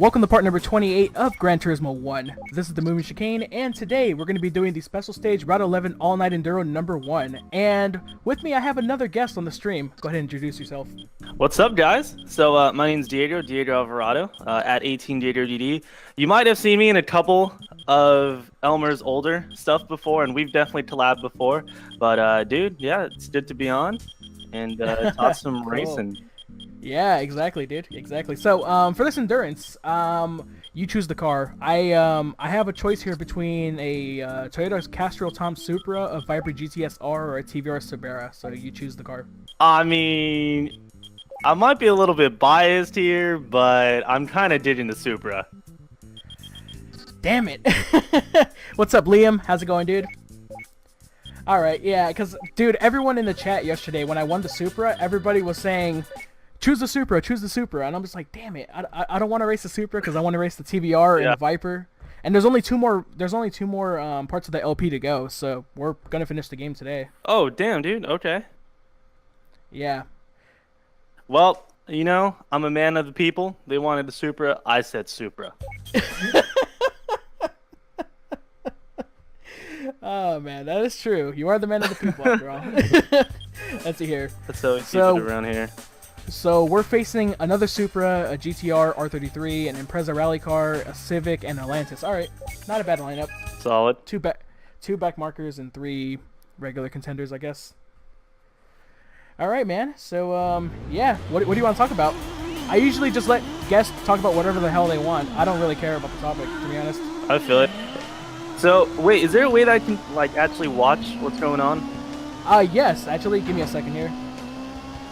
Welcome to part number 28 of Gran Turismo 1. This is the Moving Chicane, and today we're going to be doing the special stage Route 11 All Night Enduro number 1. And with me, I have another guest on the stream. Go ahead and introduce yourself. What's up, guys? So my name's Diego Alvarado, at 18 Diego DD. You might have seen me in a couple of Elmer's older stuff before, and we've definitely collabed before. But dude, yeah, it's good to be on and talk some racing. Yeah, exactly, dude. Exactly. So, for this endurance, you choose the car. I have a choice here between a Toyota Castrol Tom Supra, a Viper GTS R, or a TVR Sabera. So you choose the car. I mean, I might be a little bit biased here, but I'm kind of digging the Supra. Damn it. What's up, Liam? How's it going, dude? Alright, yeah, because, dude, everyone in the chat yesterday, when I won the Supra, everybody was saying, choose the Supra, and I'm just like, damn it, I don't want to race the Supra because I want to race the TBR and the Viper. And there's only two more parts of the LP to go, so we're gonna finish the game today. Oh, damn, dude. Okay. Yeah. Well, you know, I'm a man of the people. They wanted the Supra. I said Supra. Oh man, that is true. You are the man of the people after all. Let's see here. That's how we keep it around here. So we're facing another Supra, a GTR R33, an Impreza rally car, a Civic, and an Atlantis. All right, not a bad lineup. Solid. Two back markers and 3 regular contenders, I guess. All right, man. So yeah, what do you want to talk about? I usually just let guests talk about whatever the hell they want. I don't really care about the topic, to be honest. I feel it. So wait, is there a way that I can like actually watch what's going on? Yes. Actually, give me a second here.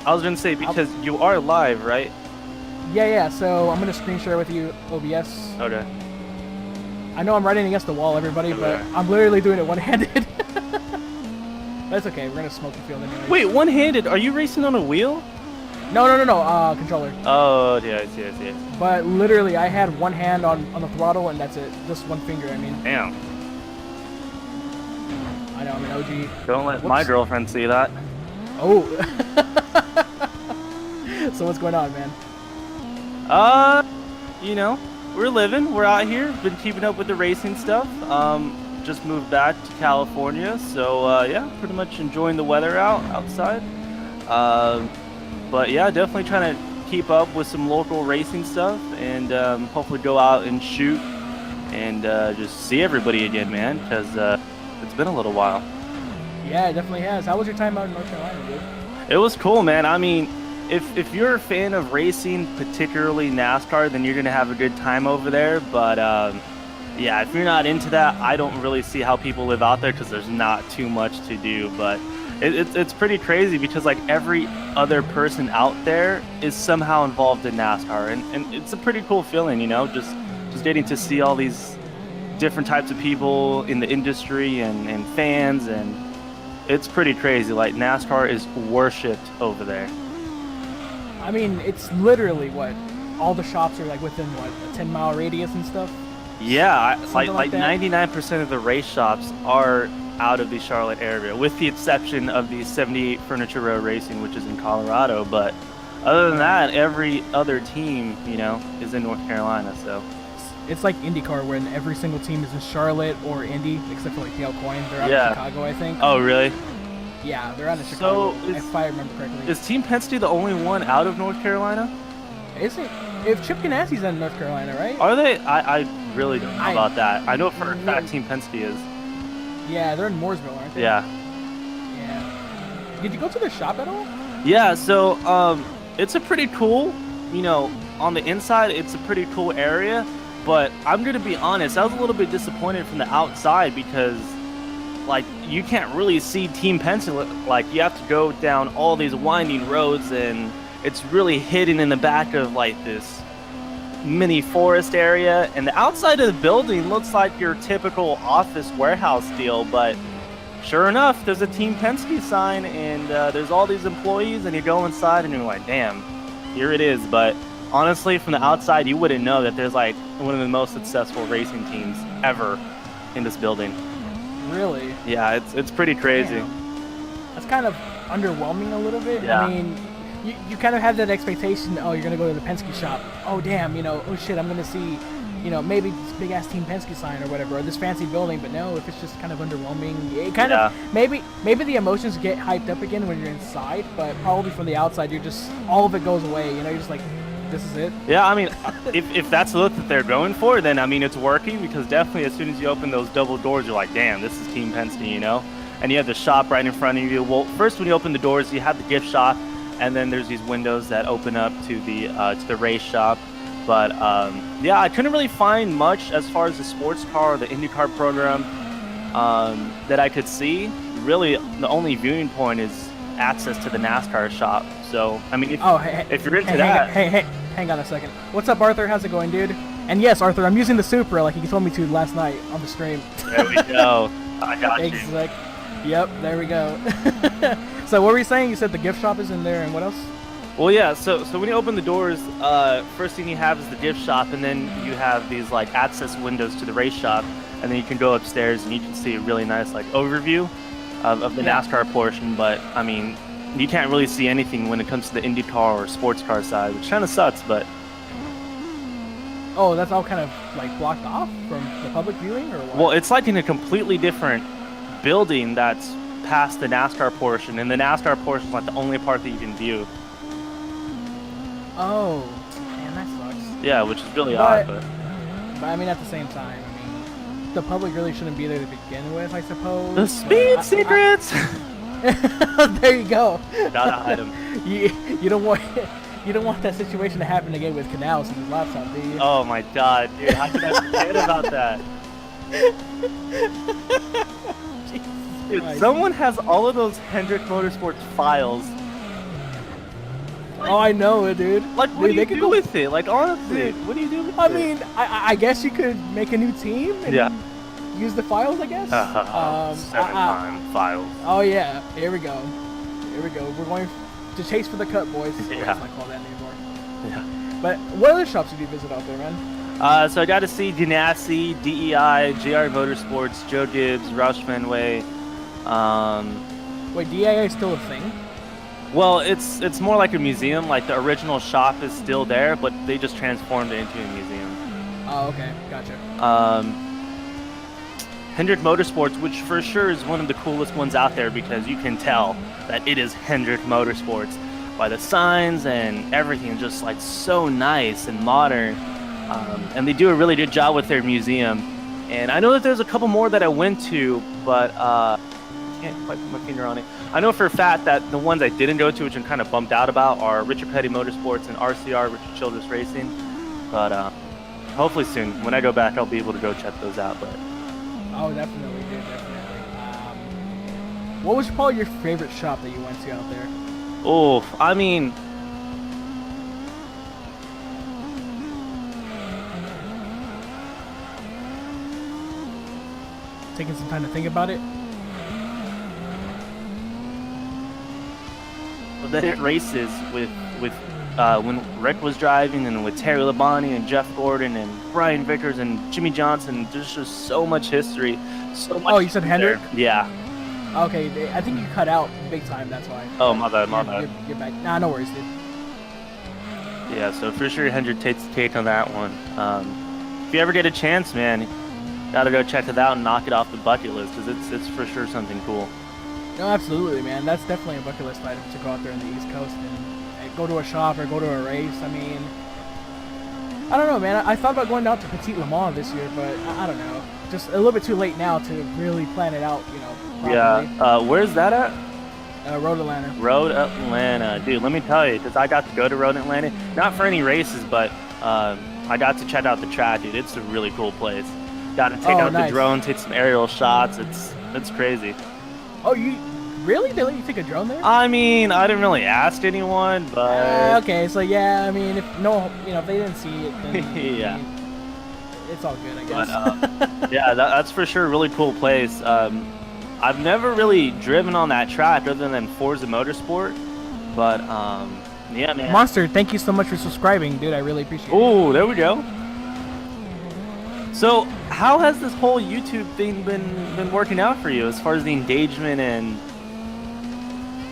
I was gonna say because you are live, right? Yeah. So I'm gonna screen share with you OBS. Okay. I know I'm riding against the wall, everybody, but I'm literally doing it one-handed. That's okay. We're gonna smoke the field anyway. Wait, one-handed? Are you racing on a wheel? No. Controller. Oh, yes. But literally, I had one hand on the throttle, and that's it. Just one finger. I mean. Damn. I know. I'm an OG. Don't let my girlfriend see that. Oh. So what's going on, man? You know, we're living. We're out here. Been keeping up with the racing stuff. Just moved back to California, so yeah, pretty much enjoying the weather outside. But yeah, definitely trying to keep up with some local racing stuff, and hopefully go out and shoot and just see everybody again, man, because it's been a little while. Yeah, it definitely has. How was your time out in North Carolina, dude? It was cool, man. I mean, if you're a fan of racing, particularly NASCAR, then you're gonna have a good time over there. But yeah, if you're not into that, I don't really see how people live out there because there's not too much to do. But it's pretty crazy because like every other person out there is somehow involved in NASCAR, and it's a pretty cool feeling, you know, just getting to see all these different types of people in the industry and fans, and it's pretty crazy. Like NASCAR is worshipped over there. I mean, it's literally what all the shops are like within what a 10-mile radius and stuff. Yeah, like 99% 99% of the race shops are out of the Charlotte area, with the exception of the 78 Furniture Row Racing, which is in Colorado. But other than that, every other team, you know, is in North Carolina. So it's like IndyCar, when every single team is in Charlotte or Indy, except for like the Coin. They're out of Chicago, I think. Oh, really? Yeah, they're out of Chicago, So if I remember correctly. Is Team Penske the only one out of North Carolina? Is it? If Chip Ganassi's in North Carolina, right? Are they? I really don't know about that. I know for a fact Team Penske is. Yeah, they're in Mooresville, aren't they? Yeah. Yeah. Did you go to the shop at all? Yeah, so it's a pretty cool, you know, on the inside it's a pretty cool area, but I'm gonna be honest, I was a little bit disappointed from the outside because like you can't really see Team Penske. Like you have to go down all these winding roads, and it's really hidden in the back of like this mini forest area, and the outside of the building looks like your typical office warehouse deal, but sure enough, there's a Team Penske sign, and there's all these employees, and you go inside and you're like, damn, here it is. But honestly, from the outside, you wouldn't know that there's like one of the most successful racing teams ever in this building. Really? Yeah, it's pretty crazy. Damn. That's kind of underwhelming a little bit. Yeah. I mean, you kind of have that expectation. Oh, you're gonna go to the Penske shop. Oh damn, oh shit, I'm gonna see, maybe this big ass Team Penske sign or whatever, or this fancy building. But no, if it's just kind of underwhelming, it kind of maybe the emotions get hyped up again when you're inside, but probably from the outside, you're just all of it goes away. You're just like, this is it. Yeah, I mean, if that's the look that they're going for, then I mean it's working, because definitely as soon as you open those double doors, you're like, damn, this is Team Penske, And you have the shop right in front of you. Well, first when you open the doors, you have the gift shop, and then there's these windows that open up to the race shop. But yeah, I couldn't really find much as far as the sports car or the IndyCar program that I could see. Really, the only viewing point is access to the NASCAR shop. So, I mean, if you're into that... Hey, hang on a second. What's up, Arthur? How's it going, dude? And yes, Arthur, I'm using the Supra like he told me to last night on the stream. There we go. I got you. Yep, there we go. So what were you saying? You said the gift shop is in there, and what else? Well, yeah, so when you open the doors, first thing you have is the gift shop, and then you have these like access windows to the race shop, and then you can go upstairs and you can see a really nice like overview of the NASCAR portion. But I mean, you can't really see anything when it comes to the IndyCar or sports car side, which kind of sucks. But oh, that's all kind of like blocked off from the public viewing, or what? Well, it's like in a completely different building that's past the NASCAR portion, and the NASCAR portion is like the only part that you can view. Oh, man, that sucks. Yeah, which is really odd, but I mean, at the same time, I mean, the public really shouldn't be there to begin with, I suppose. The speed secrets. There you go. Gotta hide them. You don't want that situation to happen again with Canals and his laptop, do you? Oh my god, dude, how could I forget about that? Dude, someone has all of those Hendrick Motorsports files. Oh, I know it, dude. Like, what do you do with it? Like, honestly, what do you do with it? I mean, I guess you could make a new team and use the files, I guess. 7-time files. Oh, yeah. Here we go. We're going to chase for the cut, boys. Yeah. Let's not call that anymore. Yeah. But what other shops did you visit out there, man? So I got to see Ganassi, DEI, JR Motorsports, Joe Gibbs, Roush Fenway. Wait, DEI is still a thing? Well, it's more like a museum. Like the original shop is still there, but they just transformed it into a museum. Oh, okay, gotcha. Hendrick Motorsports, which for sure is one of the coolest ones out there, because you can tell that it is Hendrick Motorsports by the signs and everything, just like so nice and modern. And they do a really good job with their museum. And I know that there's a couple more that I went to, but can't quite put my finger on it. I know for a fact that the ones I didn't go to, which I'm kind of bummed out about, are Richard Petty Motorsports and RCR, Richard Childress Racing. But hopefully soon, when I go back, I'll be able to go check those out. But oh, definitely, dude, definitely. What was probably your favorite shop that you went to out there? Oh, I mean, taking some time to think about it. The hit races with when Rick was driving, and with Terry Labonte and Jeff Gordon and Brian Vickers and Jimmy Johnson. There's just so much history. So much. Oh, you said Hendrick? Yeah. Okay, I think you cut out big time. That's why. Oh, my bad. You're back. Nah, no worries, dude. Yeah, so for sure Hendrick takes the cake on that one. If you ever get a chance, man, gotta go check it out and knock it off the bucket list, because it's for sure something cool. No, absolutely, man. That's definitely a bucket list item to go out there in the East Coast and go to a shop or go to a race. I mean, I don't know, man. I thought about going out to Petit Le Mans this year, but I don't know. Just a little bit too late now to really plan it out, properly. Yeah. Where's that at? Road Atlanta. Road Atlanta. Dude, let me tell you, because I got to go to Road Atlanta. Not for any races, but I got to check out the track, dude. It's a really cool place. Got to take out the drone, take some aerial shots. It's crazy. Oh, you really? They let you take a drone there? I mean, I didn't really ask anyone, but okay, so yeah, I mean, if they didn't see it, then yeah, I mean, it's all good, I guess. But, yeah, that's for sure a really cool place. I've never really driven on that track other than Forza Motorsport, but yeah, man. Monster, thank you so much for subscribing, dude. I really appreciate it. Oh, there we go. So, how has this whole YouTube thing been working out for you as far as the engagement and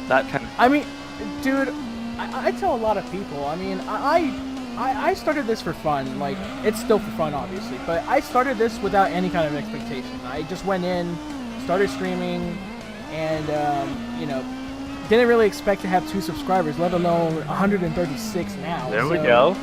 that kind of... I mean, dude, I tell a lot of people. I mean, I started this for fun. Like, it's still for fun, obviously. But I started this without any kind of expectation. I just went in, started streaming, and, didn't really expect to have 2 subscribers, let alone 136 now. There we go.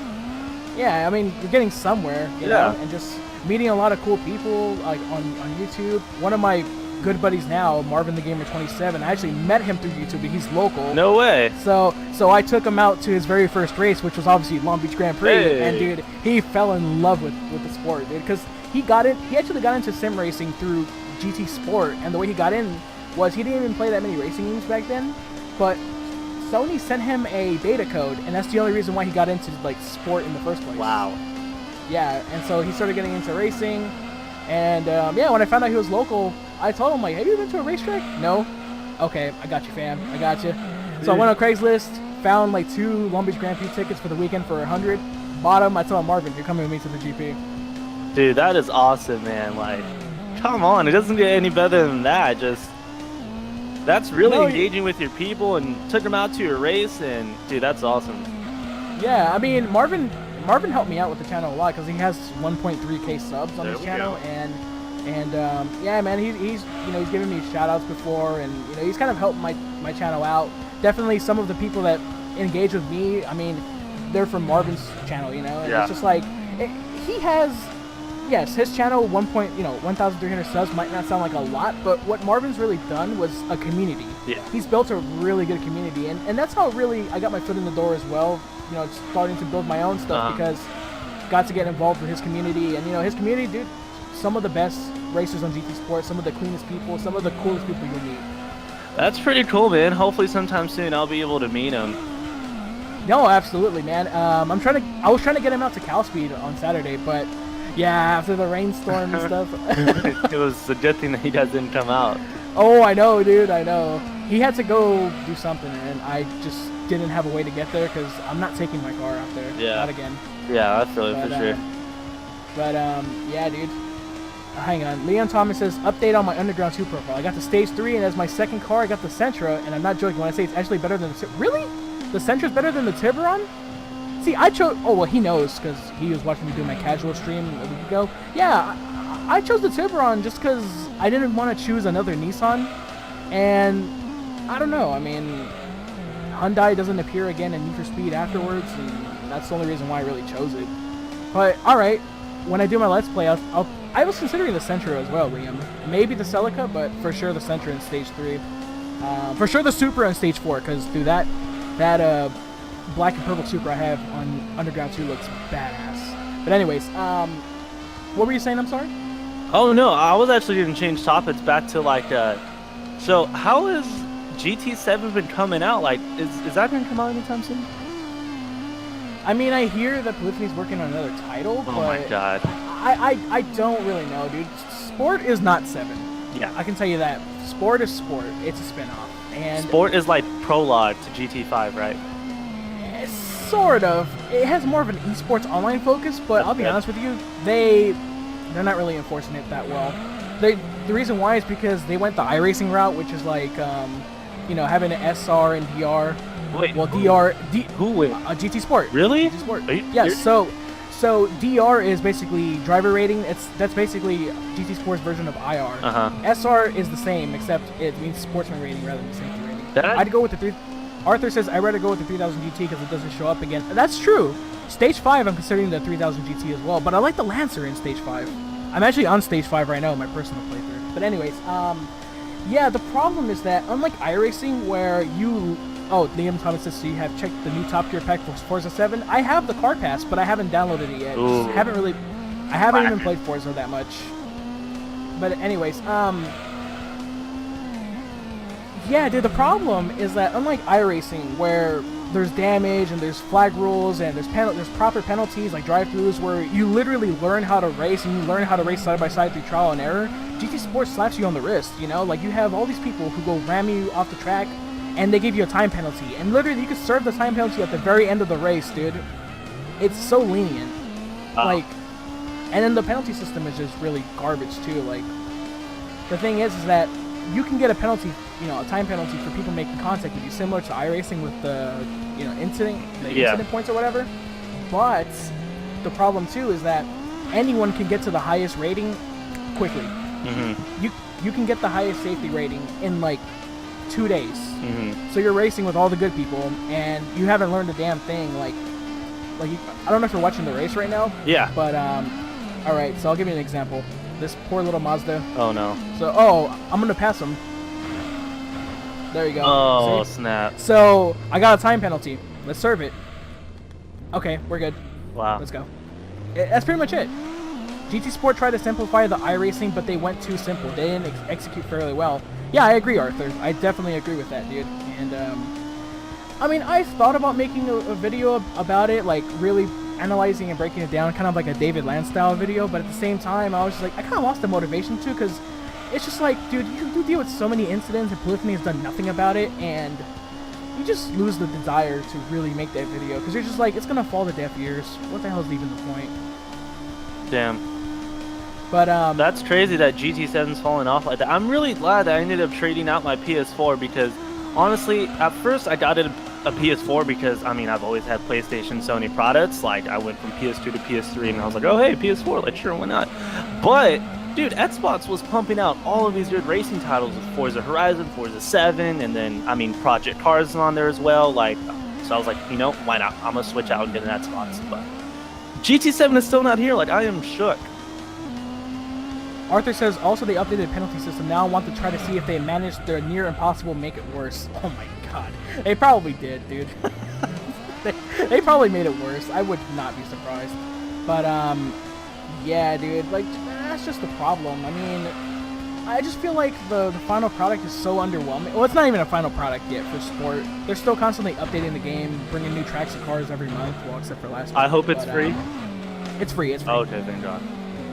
Yeah, I mean, you're getting somewhere, you know, and just meeting a lot of cool people, like, on YouTube. One of my good buddies now, Marvin the Gamer 27, I actually met him through YouTube, but he's local. No way. So I took him out to his very first race, which was obviously Long Beach Grand Prix, and dude, he fell in love with the sport, dude, because he actually got into sim racing through GT Sport, and the way he got in was he didn't even play that many racing games back then, but Sony sent him a beta code, and that's the only reason why he got into, like, sport in the first place. Wow. Yeah, and so he started getting into racing, and yeah, when I found out he was local, I told him, like, have you been to a racetrack? No? Okay, I got you, fam. I got you. So I went on Craigslist, found, like, 2 Long Beach Grand Prix tickets for the weekend for 100. Bought them. I told Marvin, you're coming with me to the GP. Dude, that is awesome, man. Like, come on. It doesn't get any better than that. That's really engaging with your people, and took them out to your race, and, dude, that's awesome. Yeah, I mean, Marvin helped me out with the channel a lot because he has 1.3K subs on his channel, and yeah, man, he's given me shout outs before, and he's kind of helped my channel out. Definitely some of the people that engage with me, I mean, they're from Marvin's channel, and it's just like he has, yes, his channel 1,300 subs might not sound like a lot, but what Marvin's really done was a community. Yeah, he's built a really good community, and that's how really I got my foot in the door as well. Starting to build my own stuff because got to get involved with his community, and his community, dude, some of the best racers on GT Sports, some of the cleanest people, some of the coolest people you'll meet. That's pretty cool, man. Hopefully sometime soon I'll be able to meet him. No, absolutely, man. I was trying to get him out to Cal Speed on Saturday, but yeah, after the rainstorm and stuff. It was a good thing that you guys didn't come out. Oh, I know, dude, I know. He had to go do something, and I just didn't have a way to get there because I'm not taking my car out there. Yeah. Not again. Yeah, that's really for sure. But yeah, dude. Hang on. Leon Thomas says, update on my Underground 2 profile. I got the Stage 3, and as my second car, I got the Sentra, and I'm not joking when I say it's actually better than the... Really? The Sentra's better than the Tiburon? See, I chose... Oh, well, he knows, because he was watching me do my casual stream a week ago. Yeah, I chose the Tiburon just because I didn't want to choose another Nissan, and I don't know, I mean... Hyundai doesn't appear again in Need for Speed afterwards, and that's the only reason why I really chose it. But, alright, when I do my Let's Play, I was considering the Sentra as well, Liam. Maybe the Celica, but for sure the Sentra in Stage 3. For sure the Supra in Stage 4, because, dude, that black and purple Supra I have on Underground 2 looks badass. But anyways, what were you saying, I'm sorry? Oh, no, I was actually going to change topics back to, like, so how is GT7 been coming out? Like, is that going to come out anytime soon? I mean, I hear that Polyphony's working on another title, but... Oh my god. I don't really know, dude. Sport is not 7. Yeah. I can tell you that. Sport is Sport. It's a spin-off. And Sport is like prologue to GT5, right? Sort of. It has more of an esports online focus, but I'll be honest with you, they're not really enforcing it that well. The reason why is because they went the iRacing route, which is like, having an SR and DR. Wait, well, who went? GT Sport. Really? GT Sport. Yeah. So DR is basically driver rating. That's basically GT Sport's version of IR. SR is the same, except it means sportsman rating rather than safety rating. I'd go with the 3. Arthur says I'd rather go with the 3000 GT because it doesn't show up again. That's true. Stage 5, I'm considering the 3000 GT as well, but I like the Lancer in Stage 5. I'm actually on Stage 5 right now in my personal playthrough. But anyways, yeah, the problem is that unlike iRacing where you... Oh, Liam Thomas says, so you have checked the new Top Gear pack for Forza 7? I have the car pass, but I haven't downloaded it yet. I haven't even played Forza that much. But anyways, yeah, dude, the problem is that unlike iRacing where there's damage and there's flag rules and there's proper penalties like drive-thrus where you literally learn how to race and you learn how to race side by side through trial and error, GT Sports slaps you on the wrist, Like, you have all these people who go ram you off the track and they give you a time penalty. And literally, you can serve the time penalty at the very end of the race, dude. It's so lenient. Like, and then the penalty system is just really garbage, too. Like, the thing is that you can get a penalty a time penalty for people making contact with you, similar to iRacing with the incident points or whatever. But the problem too is that anyone can get to the highest rating quickly. Mm-hmm. You can get the highest safety rating in like 2 days. Mm-hmm. So you're racing with all the good people, and you haven't learned a damn thing. I don't know if you're watching the race right now. Yeah. But all right. So I'll give you an example. This poor little Mazda. Oh no. So I'm gonna pass him. There you go. Oh, see? snap. So I got a time penalty. Let's serve it. Okay, we're good. Wow. Let's go. That's pretty much it. GT Sport tried to simplify the iRacing, but they went too simple. They didn't execute fairly well. Yeah, I agree, Arthur. I definitely agree with that, dude. And, I mean, I thought about making a video about it, like, really analyzing and breaking it down, kind of like a David Land style video, but at the same time, I was just like, I kind of lost the motivation too, because it's just like, dude, you deal with so many incidents, and Polyphony has done nothing about it, and you just lose the desire to really make that video, because you're just like, it's gonna fall to deaf ears. What the hell is even the point? Damn. But, That's crazy that GT7's falling off like that. I'm really glad that I ended up trading out my PS4 because, honestly, at first I got a PS4 because, I mean, I've always had PlayStation, Sony products. Like, I went from PS2 to PS3 and I was like, oh, hey, PS4, like, sure, why not? But, dude, Xbox was pumping out all of these good racing titles with Forza Horizon, Forza 7, and then, I mean, Project Cars is on there as well. Like, so I was like, you know, why not? I'm going to switch out and get an Xbox. But GT7 is still not here. Like, I am shook. Arthur says, also they updated the penalty system. Now I want to try to see if they managed their near impossible make it worse. Oh my god. They probably did, dude. they probably made it worse. I would not be surprised. But, yeah, dude, like, that's just the problem. I mean, I just feel like the final product is so underwhelming. Well, it's not even a final product yet for sport. They're still constantly updating the game, bringing new tracks and cars every month, well, except for last week. I hope it's free. It's free, it's free. Oh, okay, thank God.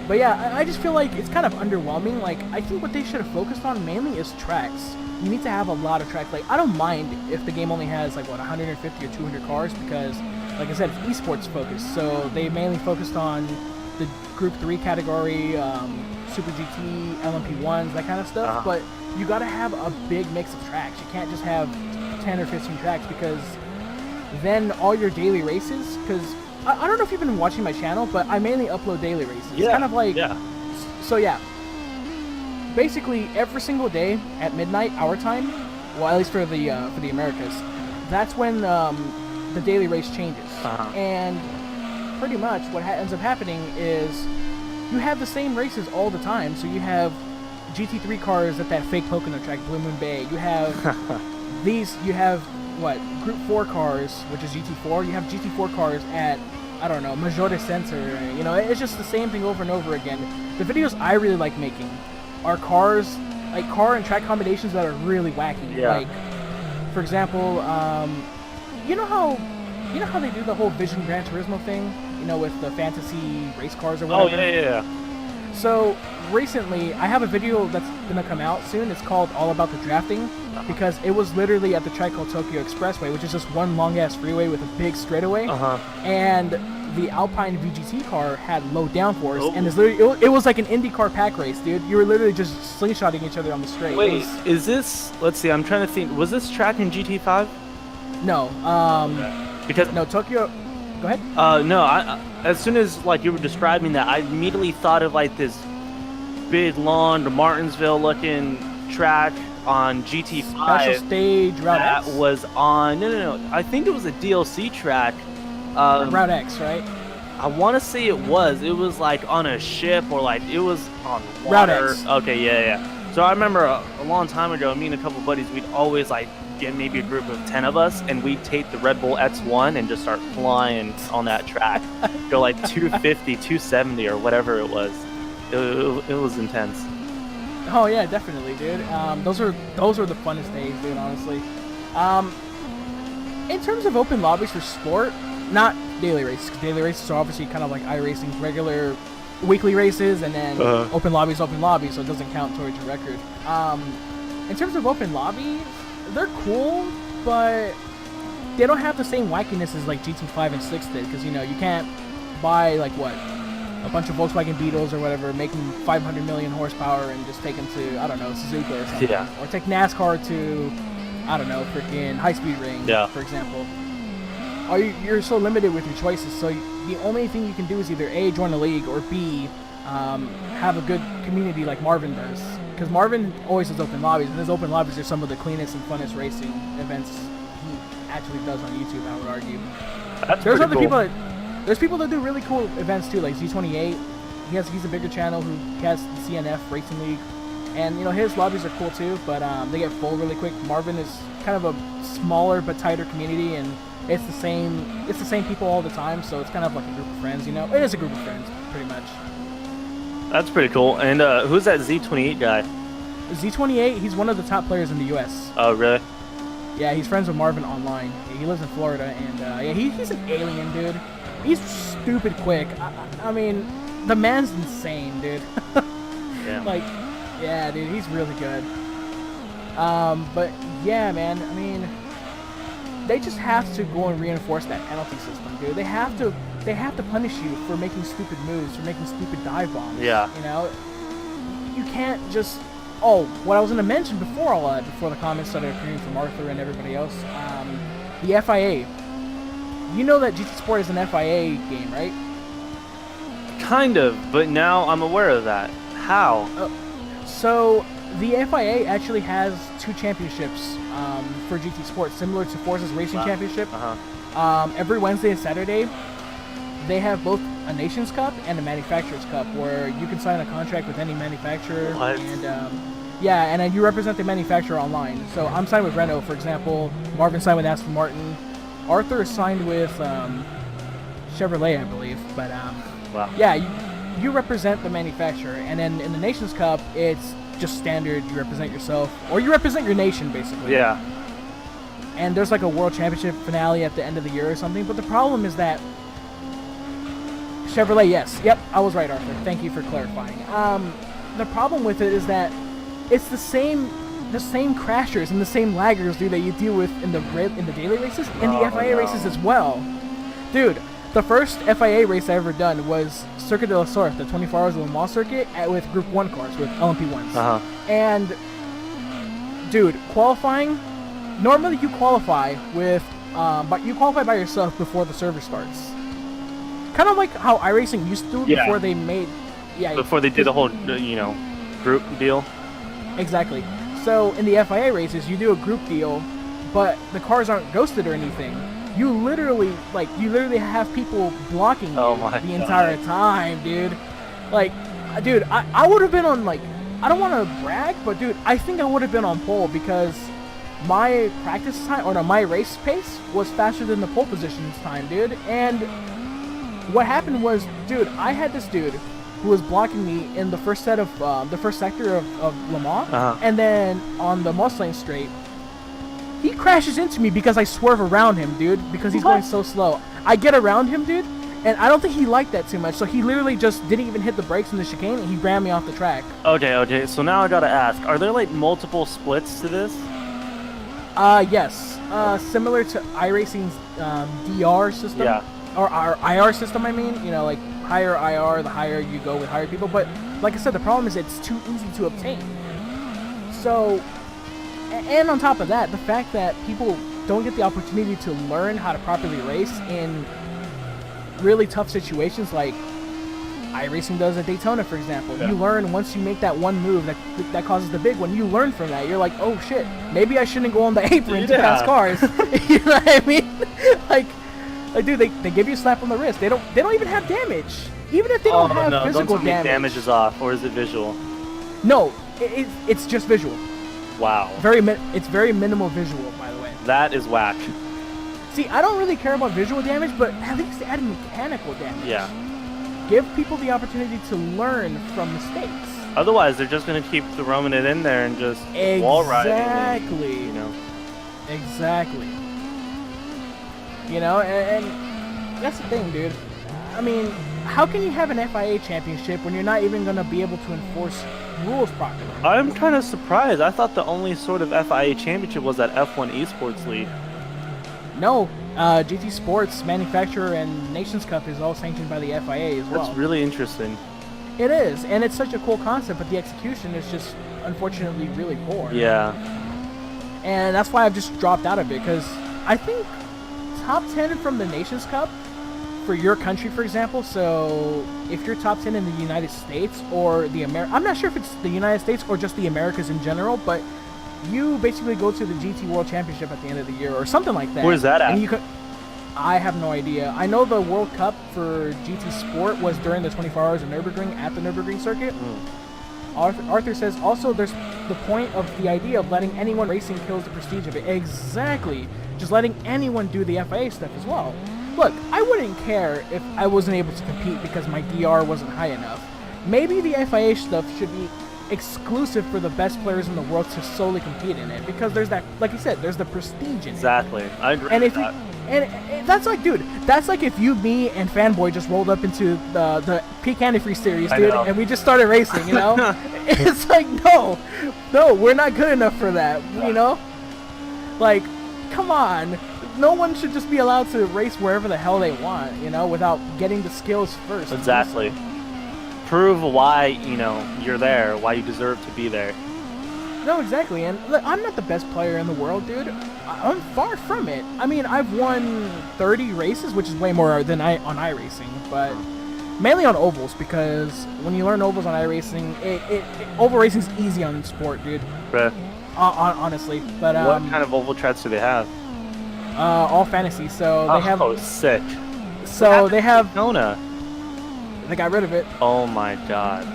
But yeah, I just feel like it's kind of underwhelming. Like, I think what they should have focused on mainly is tracks. You need to have a lot of tracks. Like, I don't mind if the game only has, like, what, 150 or 200 cars, because, like I said, it's esports focused. So they mainly focused on the Group 3 category, Super GT, LMP1s, that kind of stuff. But you gotta have a big mix of tracks. You can't just have 10 or 15 tracks, because then all your daily races, because I don't know if you've been watching my channel, but I mainly upload daily races. Yeah. It's kind of like, yeah. So yeah, basically every single day at midnight our time, well, at least for the Americas, that's when the daily race changes. And pretty much what ends up happening is you have the same races all the time. So you have GT3 cars at that fake Pocono track, Blue Moon Bay. You have you have what, Group 4 cars, which is GT4. You have GT4 cars at, I don't know, Major Center. You know, it's just the same thing over and over again. The videos I really like making are cars, like car and track combinations that are really wacky. Yeah. Like, for example, you know how they do the whole Vision Gran Turismo thing? You know, with the fantasy race cars or whatever? Oh, yeah. So, recently, I have a video that's gonna come out soon. It's called All About the Drafting, because it was literally at the track called Tokyo Expressway, which is just one long-ass freeway with a big straightaway. And the Alpine VGT car had low downforce, and it was like an IndyCar pack race, dude. You were literally just slingshotting each other on the straight. Wait, is this, let's see, I'm trying to think, was this track in GT5? No, Because no, Tokyo, go ahead. No, as soon as, like, you were describing that, I immediately thought of, like, this big, long, Martinsville-looking track on GT5. Special stage, Route that X? was on, no, I think it was a DLC track. Route X, right? I want to say it was like on a ship, or like it was on water. Route X. Okay, yeah. So I remember a long time ago, me and a couple buddies, we'd always like get maybe a group of 10 of us, and we'd take the Red Bull X1 and just start flying on that track. Go like 250, 270 or whatever it was. It was intense. Oh yeah, definitely, dude. Those are the funnest days, dude. Honestly. In terms of open lobbies for sport, not daily races. 'Cause daily races are obviously kind of like iRacing, regular weekly races, and then open lobbies, so it doesn't count towards your record. In terms of open lobbies, they're cool, but they don't have the same wackiness as like GT5 and 6 did, because you know you can't buy like what a bunch of Volkswagen Beetles or whatever, make them 500 million horsepower and just take them to, I don't know, Suzuka or something. Yeah. Or take NASCAR to, I don't know, freaking high-speed ring, for example. Or you're so limited with your choices, so the only thing you can do is either A, join a league, or B, have a good community like Marvin does. Because Marvin always has open lobbies, and his open lobbies are some of the cleanest and funnest racing events he actually does on YouTube, I would argue. There's other people there's people that do really cool events too, like Z28. He's a bigger channel who has the CNF Racing League, and you know his lobbies are cool too, but they get full really quick. Marvin is kind of a smaller but tighter community, and it's the same people all the time, so it's kind of like a group of friends. You know, it is a group of friends pretty much. That's pretty cool. And who's that Z28 guy? Z28, he's one of the top players in the U.S. Oh, really? Yeah, he's friends with Marvin online. He lives in Florida, and yeah, he's an alien, dude. He's stupid quick. I mean, the man's insane, dude. Yeah. Like, yeah, dude, he's really good. But yeah, man, I mean, they just have to go and reinforce that penalty system, dude. They have to punish you for making stupid moves, for making stupid dive bombs. Yeah. You know, you can't just. Oh, what I was gonna mention before the comments started appearing from Arthur and everybody else, the FIA. You know that GT Sport is an FIA game, right? Kind of, but now I'm aware of that. How? So the FIA actually has 2 championships for GT Sport, similar to Forza's Racing Championship. Every Wednesday and Saturday, they have both a Nations Cup and a Manufacturers Cup, where you can sign a contract with any manufacturer. What? And yeah, and then you represent the manufacturer online. So I'm signed with Renault, for example. Marvin signed with Aston Martin. Arthur is signed with Chevrolet, I believe. But wow. Yeah, you represent the manufacturer, and then in the Nations Cup, it's just standard. You represent yourself, or you represent your nation, basically. Yeah. And there's like a World Championship finale at the end of the year or something. But the problem is that Chevrolet, yes, yep, I was right, Arthur. Thank you for clarifying. The problem with it is that it's the same crashers and the same laggers, dude, that you deal with in the daily races and the FIA races as well. Dude, the first FIA race I ever done was Circuit de la Sorte, the 24 Hours of Le Mans circuit, with Group 1 cars, with LMP1s. And, dude, qualifying, normally you qualify with, but you qualify by yourself before the server starts. Kind of like how iRacing used to before they made, before they did the whole, you know, group deal. Exactly. So in the FIA races, you do a group deal, but the cars aren't ghosted or anything. You literally have people blocking you the entire time, dude. Like, dude, I would have been on, like, I don't want to brag, but dude, I think I would have been on pole because my practice time, or no, my race pace was faster than the pole positions time, dude. And what happened was, dude, I had this dude who was blocking me in the first sector of Le Mans, and then on the Mustang straight, he crashes into me because I swerve around him, dude, because he's going so slow. I get around him, dude, and I don't think he liked that too much, so he literally just didn't even hit the brakes in the chicane, and he ran me off the track. Okay, so now I gotta ask, are there, like, multiple splits to this? Yes. Similar to iRacing's DR system. Yeah. Or our IR system, I mean. You know, like, higher IR, the higher you go with higher people. But, like I said, the problem is it's too easy to obtain. So, and on top of that, the fact that people don't get the opportunity to learn how to properly race in really tough situations like iRacing does at Daytona, for example. Yeah. You learn once you make that one move that causes the big one. You learn from that. You're like, oh shit, maybe I shouldn't go on the apron to pass cars. You know what I mean? Like, dude, they give you a slap on the wrist. They don't even have damage. Even if they don't have physical damage. Damage is off, or is it visual? No, it's just visual. Wow. It's very minimal visual, by the way. That is whack. See, I don't really care about visual damage, but at least add mechanical damage. Yeah. Give people the opportunity to learn from mistakes. Otherwise, they're just going to keep throwing it in there and just wall riding. Exactly. You know. Exactly. You know, and that's the thing, dude. I mean, how can you have an FIA championship when you're not even going to be able to enforce rules properly? I'm kind of surprised. I thought the only sort of FIA championship was that F1 Esports League. No, GT Sports manufacturer and Nations Cup is all sanctioned by the FIA as well. That's really interesting. It is, and it's such a cool concept, but the execution is just unfortunately really poor. Yeah. And that's why I've just dropped out of it, because I think top 10 from the Nations Cup for your country, for example. So if you're top 10 in the United States or the I'm not sure if it's the United States or just the Americas in general, but you basically go to the GT World Championship at the end of the year or something like that. Where's that at? And you could, I have no idea. I know the World Cup for GT Sport was during the 24 Hours of Nürburgring at the Nürburgring circuit. Arthur says, also, there's the point of the idea of letting anyone racing kills the prestige of it. Exactly. Just letting anyone do the FIA stuff as well. Look, I wouldn't care if I wasn't able to compete because my DR wasn't high enough. Maybe the FIA stuff should be exclusive for the best players in the world to solely compete in it, because there's that, like you said, there's the prestige in Exactly. it. I agree And with if you, that. and that's like, dude, that's like if you, me, and Fanboy just rolled up into the Peak Antifreeze series, I dude, know. and we just started racing, you know? It's like, no, we're not good enough for that, you know? Like, come on. No one should just be allowed to race wherever the hell they want, you know, without getting the skills first. Exactly. Prove why, you know, you're there, why you deserve to be there. No, exactly. And look, I'm not the best player in the world, dude. I'm far from it. I mean, I've won 30 races, which is way more than on iRacing, but mainly on ovals, because when you learn ovals on iRacing, oval racing's easy on sport, dude. Bruh. Honestly, but What kind of oval tracks do they have? all fantasy. So they have. Oh, sick. So they have. Nona. They got rid of it. Oh my god.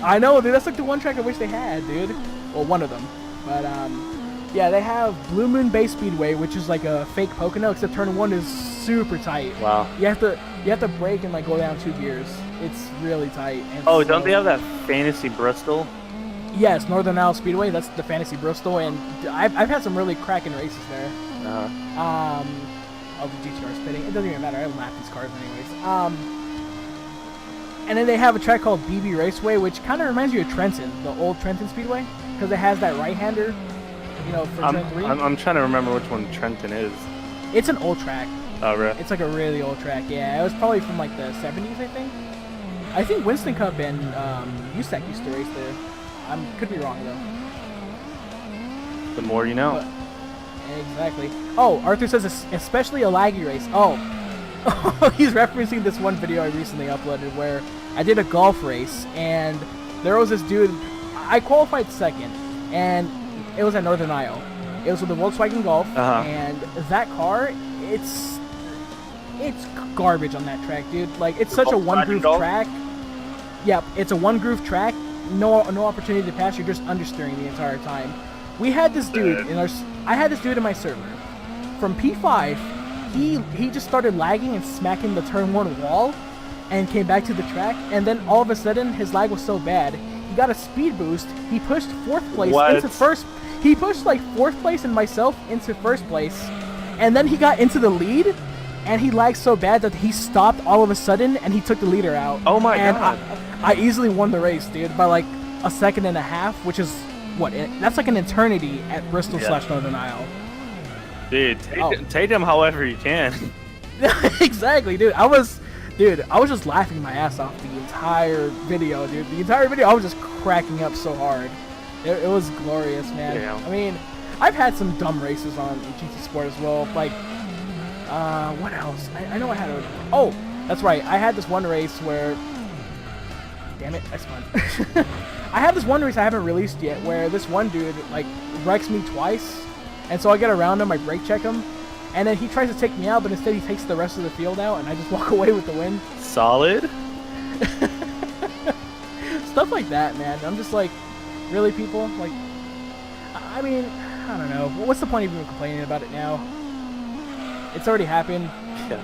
I know, dude. That's like the one track I wish they had, dude. Well, one of them. But yeah, they have Blue Moon Bay Speedway, which is like a fake Pocono, except turn 1 is super tight. Wow. You have to brake and like go down 2 gears. It's really tight. And Oh, don't they have that Fantasy Bristol? Yes, Northern Isle Speedway. That's the Fantasy Bristol, and I've had some really cracking races there. Uh-huh. Oh, the GTR spitting. It doesn't even matter. I lap these cars anyways. And then they have a track called BB Raceway, which kind of reminds you of Trenton, the old Trenton Speedway, because it has that right-hander, you know, for turn 3. I'm trying to remember which one Trenton is. It's an old track. Oh, really? It's like a really old track, yeah. It was probably from like the 70s, I think. I think Winston Cup and USAC used to race there. I could be wrong, though. The more you know. But, exactly. Oh, Arthur says especially a laggy race. Oh. He's referencing this one video I recently uploaded where I did a golf race, and there was this dude. I qualified second, and it was at Northern Isle. It was with the Volkswagen Golf, and that car, it's garbage on that track, dude. Like, it's such a one-groove track. Yep, it's a one-groove track. No opportunity to pass. You're just understeering the entire time. We had this dude in our. I had this dude in my server. From P5, he just started lagging and smacking the turn 1 wall, and came back to the track. And then all of a sudden, his lag was so bad, he got a speed boost. He pushed 4th place into first. He pushed like 4th place and myself into 1st place, and then he got into the lead. And he lagged so bad that he stopped all of a sudden, and he took the leader out. Oh my god! I easily won the race, dude, by like a second and a half, which is what? That's like an eternity at Bristol / Northern Isle. Dude, take them however you can. Exactly, dude. I was just laughing my ass off the entire video, dude. The entire video, I was just cracking up so hard. It was glorious, man. Yeah. I mean, I've had some dumb races on GT Sport as well, like. What else? I know I had a... Oh, that's right. I had this one race where... Damn it, I spun. I have this one race I haven't released yet where this one dude, like, wrecks me twice. And so I get around him, I brake check him. And then he tries to take me out, but instead he takes the rest of the field out, and I just walk away with the win. Solid? Stuff like that, man. I'm just like, really, people? Like, I mean, I don't know. What's the point of even complaining about it now? It's already happened. Yeah.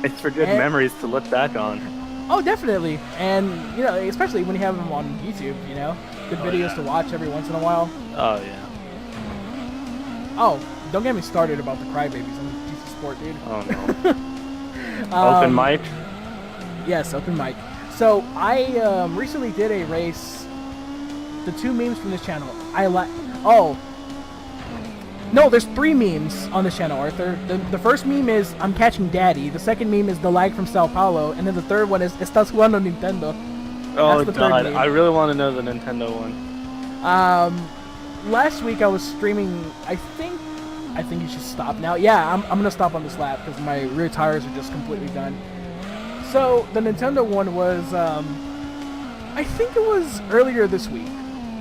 It's for good memories to look back on. Oh, definitely. And, you know, especially when you have them on YouTube, you know? Good videos to watch every once in a while. Oh, yeah. Oh, don't get me started about the crybabies on GT Sport, dude. Oh, no. Open mic? Yes, open mic. So, I recently did a race. The 2 memes from this channel. Oh. No, there's 3 memes on this channel, Arthur. The first meme is I'm catching daddy. The second meme is the lag from Sao Paulo, and then the third one is Estás jugando Nintendo. Oh That's the god, third meme. I really want to know the Nintendo one. Last week I was streaming. I think you should stop now. Yeah, I'm gonna stop on this lap because my rear tires are just completely done. So the Nintendo one was, I think it was earlier this week.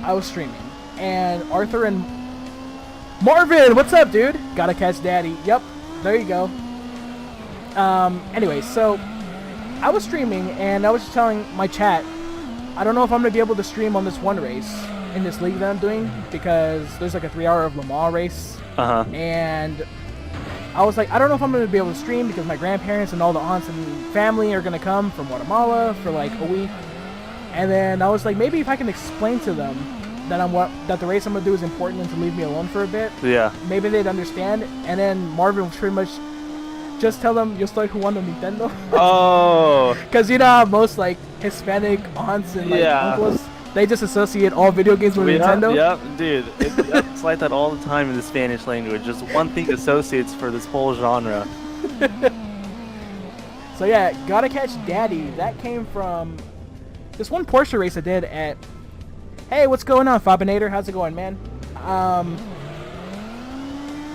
I was streaming, and Arthur and Marvin, what's up, dude? Gotta catch daddy. Yep, there you go. Anyway, so I was streaming, and I was just telling my chat, I don't know if I'm gonna be able to stream on this one race in this league that I'm doing, because there's like a 3-hour of Le Mans race. And I was like, I don't know if I'm gonna be able to stream because my grandparents and all the aunts and family are gonna come from Guatemala for like a week. And then I was like, maybe if I can explain to them that the race I'm gonna do is important and to leave me alone for a bit. Yeah. Maybe they'd understand. And then Marvin was pretty much just tell them yo estoy jugando Nintendo. Oh. Because you know how most like Hispanic aunts and like uncles, they just associate all video games with Nintendo. Yep, dude. It's like that all the time in the Spanish language. Just one thing associates for this whole genre. So yeah, Gotta Catch Daddy. That came from this one Porsche race I did at. Hey, what's going on, Fabinator? How's it going, man?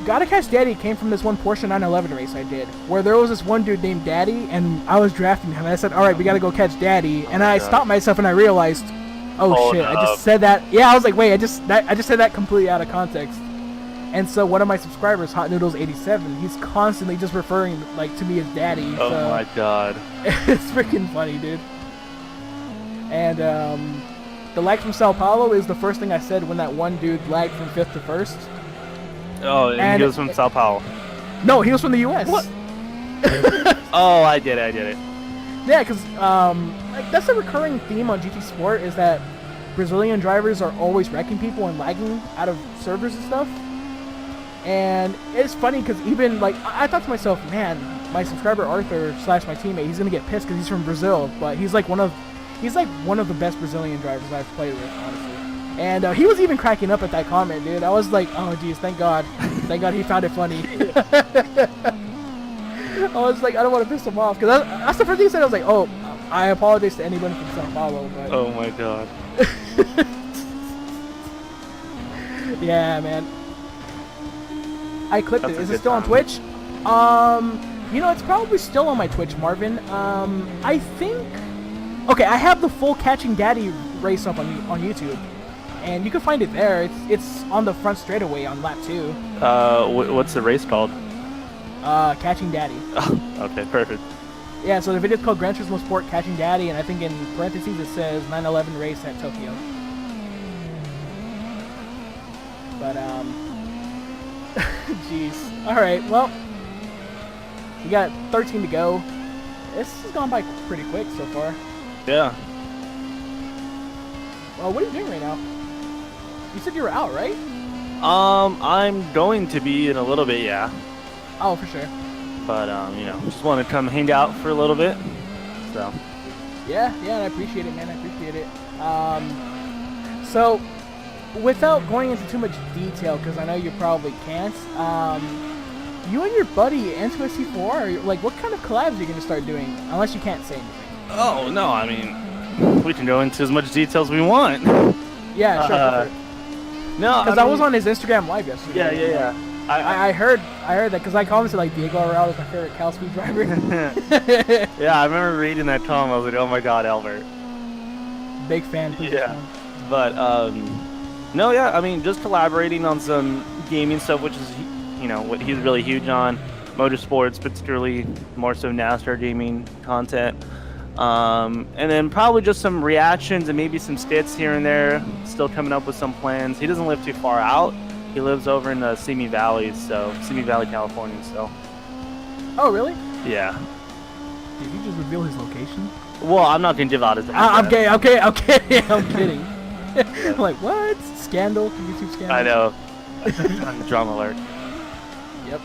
Gotta Catch Daddy came from this one Porsche 911 race I did, where there was this one dude named Daddy, and I was drafting him, and I said, all right, we gotta go catch Daddy, and I stopped myself, and I realized, oh shit, I just said that. Yeah, I was like, wait, I just said that completely out of context. And so one of my subscribers, Hot Noodles 87, he's constantly just referring like to me as Daddy. Oh so my god. it's freaking funny, dude. And the lag from Sao Paulo is the first thing I said when that one dude lagged from 5th to 1st. Oh, and he was from Sao Paulo. No, he was from the U.S. What? Oh, I get it. Yeah, because like that's a recurring theme on GT Sport is that Brazilian drivers are always wrecking people and lagging out of servers and stuff. And it's funny because even like I thought to myself, man, my subscriber Arthur / my teammate, he's gonna get pissed because he's from Brazil, but he's like one of the best Brazilian drivers I've played with, honestly. And he was even cracking up at that comment, dude. I was like, oh geez, thank God he found it funny. I was like, I don't want to piss him off because that's the first thing he said. I was like, oh, I apologize to anyone from Sao Paulo, but oh my god. yeah, man. I clipped it. Is it still on Twitch? You know, it's probably still on my Twitch, Marvin. I think. Okay, I have the full Catching Daddy race up on YouTube, and you can find it there. It's on the front straightaway on lap 2. What's the race called? Catching Daddy. Oh, okay, perfect. Yeah, so the video's called Gran Turismo Sport Catching Daddy, and I think in parentheses it says 911 race at Tokyo. But jeez. All right, well, we got 13 to go. This has gone by pretty quick so far. Yeah. Well, what are you doing right now? You said you were out, right? I'm going to be in a little bit, yeah. Oh, for sure. But you know, just want to come hang out for a little bit. So. Yeah, and I appreciate it, man. I appreciate it. So, without going into too much detail, because I know you probably can't, you and your buddy N2SC4, like, what kind of collabs are you going to start doing? Unless you can't say anything. Oh, no, I mean, we can go into as much detail as we want. Yeah, sure. No, because I was on his Instagram live yesterday. Yeah. I heard that because I commented like Diego Arral is my favorite Cal Speed driver. Yeah, I remember reading that comment. I was like, oh my god, Albert. Big fan. Yeah. But, no, yeah, I mean, just collaborating on some gaming stuff, which is, you know, what he's really huge on. Motorsports, particularly more so NASCAR gaming content. And then probably just some reactions and maybe some skits here and there. Still coming up with some plans. He doesn't live too far out. He lives over in the Simi Valley, California. So. Oh, really? Yeah. Did you just reveal his location? Well, I'm not gonna give out his address. I'm kidding. I'm like, what? Scandal? YouTube scandal? I know. Drama alert. Yep.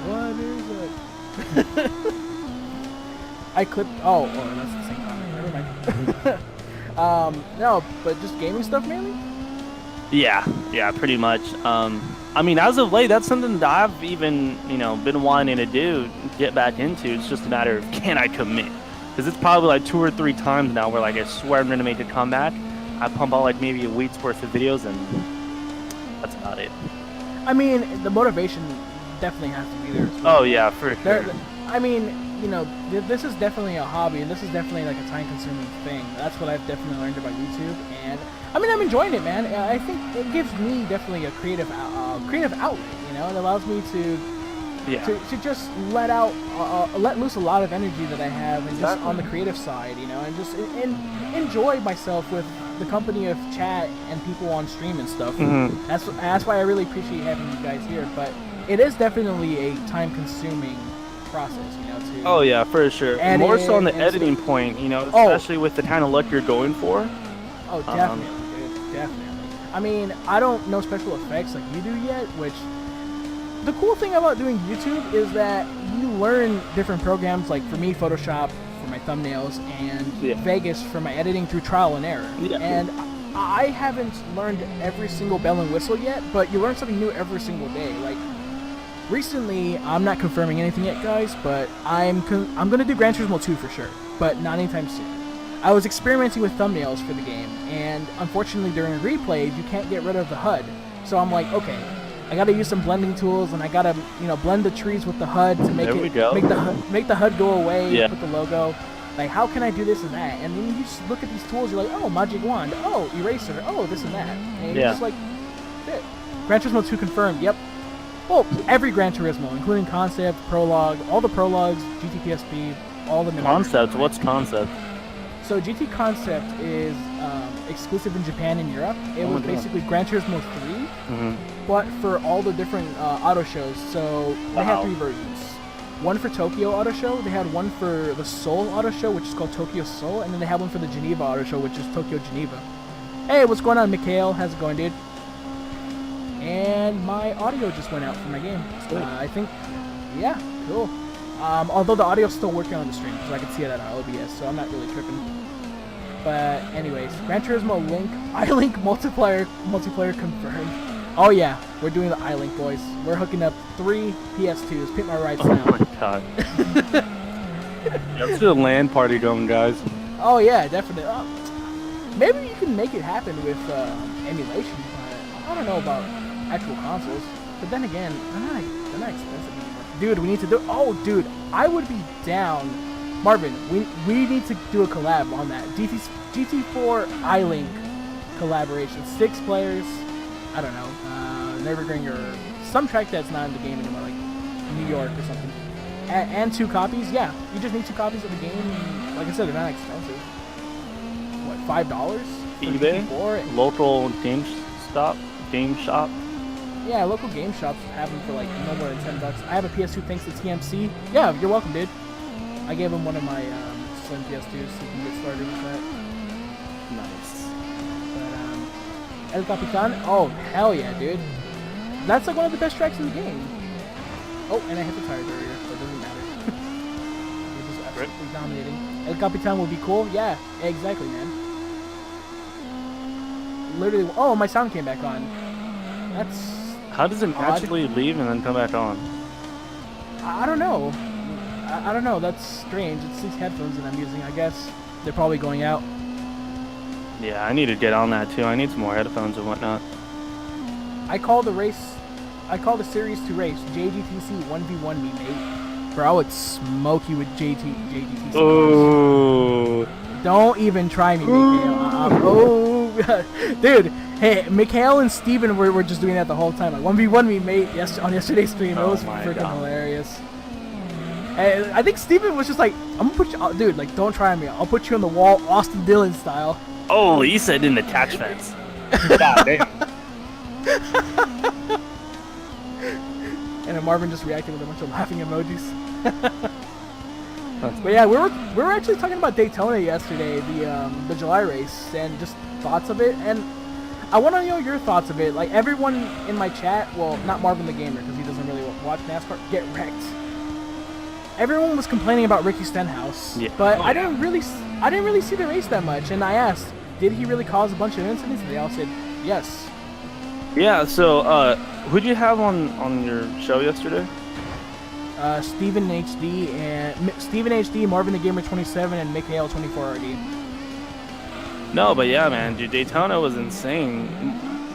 What is it? I clipped. Oh, that's the same comment. Never mind. No, but just gaming stuff mainly. Yeah, pretty much. I mean, as of late, that's something that I've even, been wanting to do, get back into. It's just a matter of can I commit? Because it's probably like 2 or 3 times now where like I swear I'm gonna make a comeback. I pump out like maybe a week's worth of videos, and that's about it. I mean, the motivation definitely has to be there. As well. Oh yeah, for sure. I mean, this is definitely a hobby, and this is definitely like a time-consuming thing. That's what I've definitely learned about YouTube, and I mean, I'm enjoying it, man. I think it gives me definitely a creative outlet. It allows me to just let loose a lot of energy that I have, and just on the creative side, and just enjoy myself with the company of chat and people on stream and stuff. Mm-hmm. That's why I really appreciate having you guys here. But it is definitely a time-consuming process, Oh yeah, for sure. More so on the editing point, especially with the kind of look you're going for. Oh, definitely, dude, definitely. I mean, I don't know special effects like you do yet, which the cool thing about doing YouTube is that you learn different programs, like for me, Photoshop for my thumbnails, and Vegas for my editing through trial and error. Yeah. And I haven't learned every single bell and whistle yet, but you learn something new every single day. Like, recently, I'm not confirming anything yet, guys, but I'm gonna do Gran Turismo 2 for sure, but not anytime soon. I was experimenting with thumbnails for the game, and unfortunately during replays, you can't get rid of the HUD. So I'm like, okay, I gotta use some blending tools, and I gotta, blend the trees with the HUD to make make the HUD go away with the logo. Like, how can I do this and that? And then you just look at these tools, you're like, oh, Magic Wand, oh, Eraser, oh, this and that. And you're just like, shit. Gran Turismo 2 confirmed, yep. Well, every Gran Turismo, including Concept, Prologue, all the Prologues, GTPSP, all the... Concept? What's Concept? So GT Concept is exclusive in Japan and Europe. It was basically Gran Turismo 3, but for all the different auto shows. So they had 3 versions. One for Tokyo Auto Show, they had one for the Seoul Auto Show, which is called Tokyo Seoul, and then they had one for the Geneva Auto Show, which is Tokyo Geneva. Hey, what's going on, Mikhail? How's it going, dude? And my audio just went out for my game. I think, yeah, cool. Although the audio's still working on the stream, so I can see it at OBS, so I'm not really tripping. But anyways, Gran Turismo iLink multiplayer confirmed. Oh yeah, we're doing the iLink, boys. We're hooking up 3 PS2s. Pit my rights now. Oh my god. Let's do a LAN party going, guys. Oh yeah, definitely. Maybe you can make it happen with emulation, but I don't know about actual consoles. But then again, they're not expensive anymore. Dude, we need to do... Oh, dude, I would be down. Marvin, we need to do a collab on that. GT4 iLink collaboration. 6 players. I don't know. Nürburgring or some track that's not in the game anymore, like New York or something. And 2 copies. Yeah, you just need 2 copies of the game. And like I said, they're not expensive. What, $5? eBay? GT4? Local game shop? Yeah, local game shops have them for like no more than $10. I have a PS2 thanks to TMC. Yeah, you're welcome, dude. I gave him one of my Slim PS2s so he can get started with that. Nice. But, El Capitan? Oh, hell yeah, dude. That's like one of the best tracks in the game. Oh, and I hit the tires earlier, but it doesn't matter. We're just absolutely dominating. El Capitan would be cool? Yeah, exactly, man. Literally, oh, my sound came back on. That's... How does it magically leave and then come back on? I don't know. I don't know. That's strange. It's these headphones that I'm using. I guess they're probably going out. Yeah, I need to get on that too. I need some more headphones and whatnot. I call the series to race. JGTC 1v1 me, mate. Bro, I would smoke you with JGTC. Oh. Don't even try me, Mikhail. Dude. Hey, Mikhail and Steven were just doing that the whole time. Like 1v1 me, mate. On yesterday's stream, it was freaking hilarious. And I think Steven was just like, I'm gonna put you, dude. Like, don't try me. I'll put you on the wall, Austin Dillon style. Oh, he said in the attach fence. God damn. And then Marvin just reacted with a bunch of laughing emojis. But yeah, we were actually talking about Daytona yesterday, the July race, and just thoughts of it. And I want to know your thoughts of it. Like, everyone in my chat, well, not Marvin the Gamer, because he doesn't really watch NASCAR, get wrecked. Everyone was complaining about Ricky Stenhouse, but I didn't really see the race that much. And I asked, did he really cause a bunch of incidents? And they all said yes. Yeah. So, who'd you have on your show yesterday? Steven HD, Marvin the Gamer 27, and Mikhail 24RD. No, but yeah, man, dude, Daytona was insane.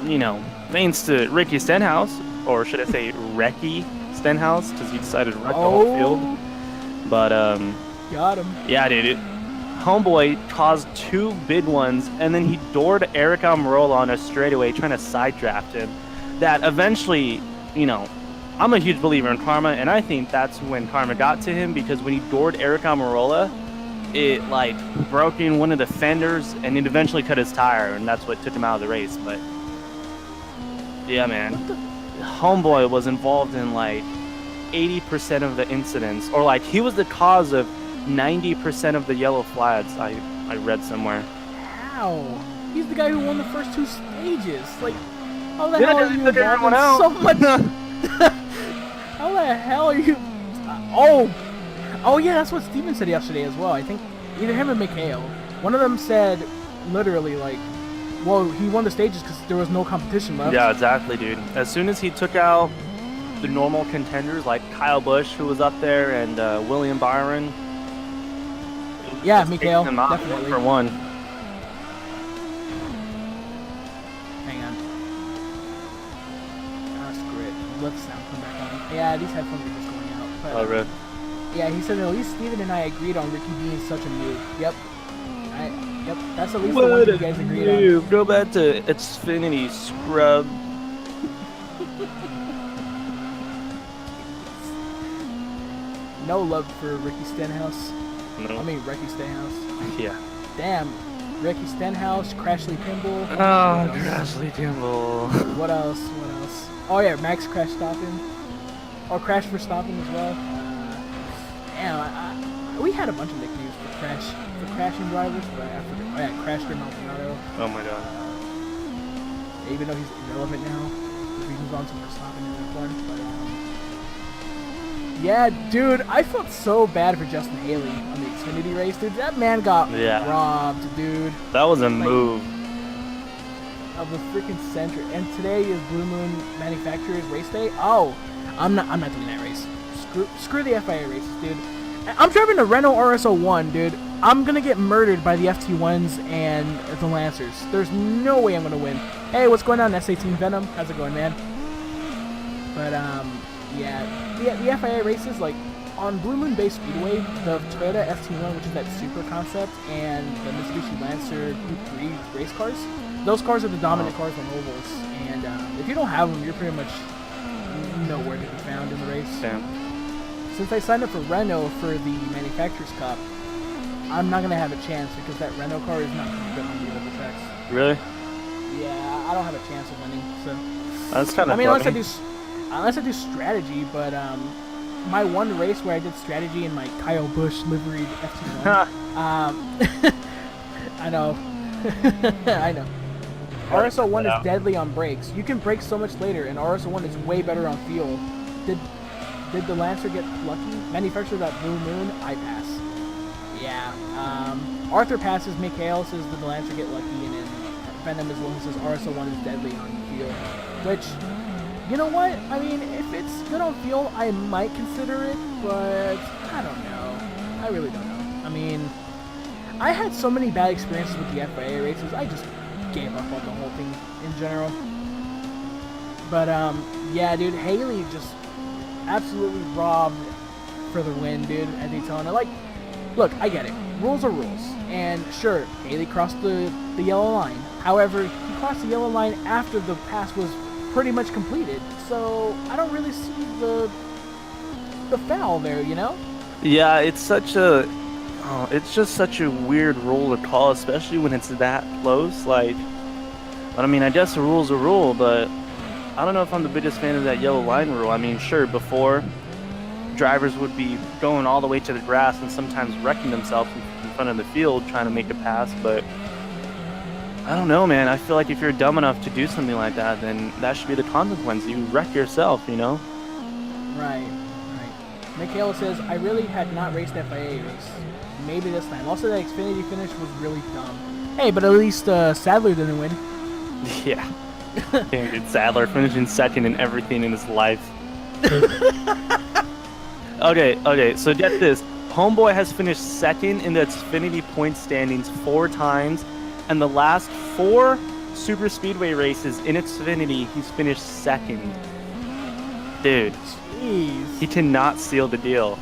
You know, thanks to Ricky Stenhouse, or should I say Recky Stenhouse, because he decided to wreck the whole field. Oh, But got him. yeah, dude, Homeboy caused two big ones, and then he doored Eric Almirola on a straightaway, trying to side draft him. That eventually, you know, I'm a huge believer in karma, and I think that's when karma got to him because when he doored Eric Almirola, it like broke in one of the fenders, and it eventually cut his tire, and that's what took him out of the race. But yeah, man, Homeboy was involved in like 80% of the incidents, or like he was the cause of 90% of the yellow flags. I read somewhere. How? He's the guy who won the first two stages. Like, how the Yeah, hell are they you took everyone involved in out. so much? How the hell are you? Oh yeah, that's what Steven said yesterday as well. I think either him or Mikhail. One of them said literally like, well, he won the stages because there was no competition left. Yeah, exactly, dude. As soon as he took out the normal contenders like Kyle Busch, who was up there, and William Byron. Yeah, just Mikhail, taking them out definitely. for one. Hang on. Ah, screw it. Let the sound come back on. Yeah, these headphones are just going out. But, Oh, really? yeah, he said at least Steven and I agreed on Ricky being such a noob. Yep. Yep, that's at least the one you guys agreed on. Go back to Xfinity, scrub. No love for Ricky Stenhouse. No. I mean, Ricky Stenhouse. Yeah. Damn. Ricky Stenhouse, Crashley Pimble. Oh, Grassley Timble. What else? What else? Oh yeah, Max Crash Stopping. Or Crash for Stopping as well. Damn, we had a bunch of nicknames for crashing drivers, but I forget. Oh yeah, Crashster Maldonado. Oh my god. Even though he's irrelevant now, because he moves on to Verstappen in F1. But yeah, dude, I felt so bad for Justin Haley on the Xfinity race, dude. That man got robbed, dude. That was a move. Of the freaking center. And today is Blue Moon Manufacturers race day. Oh, I'm not doing that race. Screw the FIA races, dude. I'm driving a Renault RS01, dude. I'm gonna get murdered by the FT1s and the Lancers. There's no way I'm gonna win. Hey, what's going on, S18 Venom? How's it going, man? But yeah, the FIA races, like on Blue Moon Bay Speedway, the Toyota FT1, which is that super concept, and the Mitsubishi Lancer Group 3 race cars. Those cars are the dominant cars on ovals, and if you don't have them, you're pretty much nowhere to be found in the race. Damn. Since I signed up for Renault for the Manufacturers Cup, I'm not gonna have a chance because that Renault car is not gonna be good on the oval tracks. Really? Yeah, I don't have a chance of winning. So That's kind of. I mean, unless I do strategy, but my one race where I did strategy in my Kyle Busch liveried FT1. I know. I know. RSO1 is deadly on brakes. You can brake so much later, and RSO1 is way better on fuel. Did the Lancer get lucky? Manufactured that Blue Moon? I pass. Yeah. Arthur passes. Mikhail says did the Lancer get lucky, and then Venom is one who says RSO1 is deadly on fuel. Which, you know what? I mean, if it's good on fuel, I might consider it, but I don't know. I really don't know. I mean, I had so many bad experiences with the FIA races, I just gave up on the whole thing in general. But, yeah, dude, Haley just absolutely robbed for the win, dude, at Daytona. Like, look, I get it. Rules are rules. And, sure, Haley crossed the yellow line. However, he crossed the yellow line after the pass was pretty much completed. So, I don't really see the foul there, you know? Yeah, it's such a. Oh, it's just such a weird rule to call, especially when it's that close. Like, but I mean, I guess a rule's a rule, but I don't know if I'm the biggest fan of that yellow line rule. I mean, sure, before drivers would be going all the way to the grass and sometimes wrecking themselves in front of the field trying to make a pass, but I don't know, man. I feel like if you're dumb enough to do something like that, then that should be the consequence. You wreck yourself, you know? Right. Mikhail says, I really had not raced FIA race. Maybe this time. Also, that Xfinity finish was really dumb. Hey, but at least Sadler didn't win. Yeah. Damn, dude, Sadler finishing second in everything in his life. Okay, so get this. Homeboy has finished second in the Xfinity point standings 4 times, and the last 4 Super Speedway races in Xfinity, he's finished second. Dude, Jeez. he cannot seal the deal.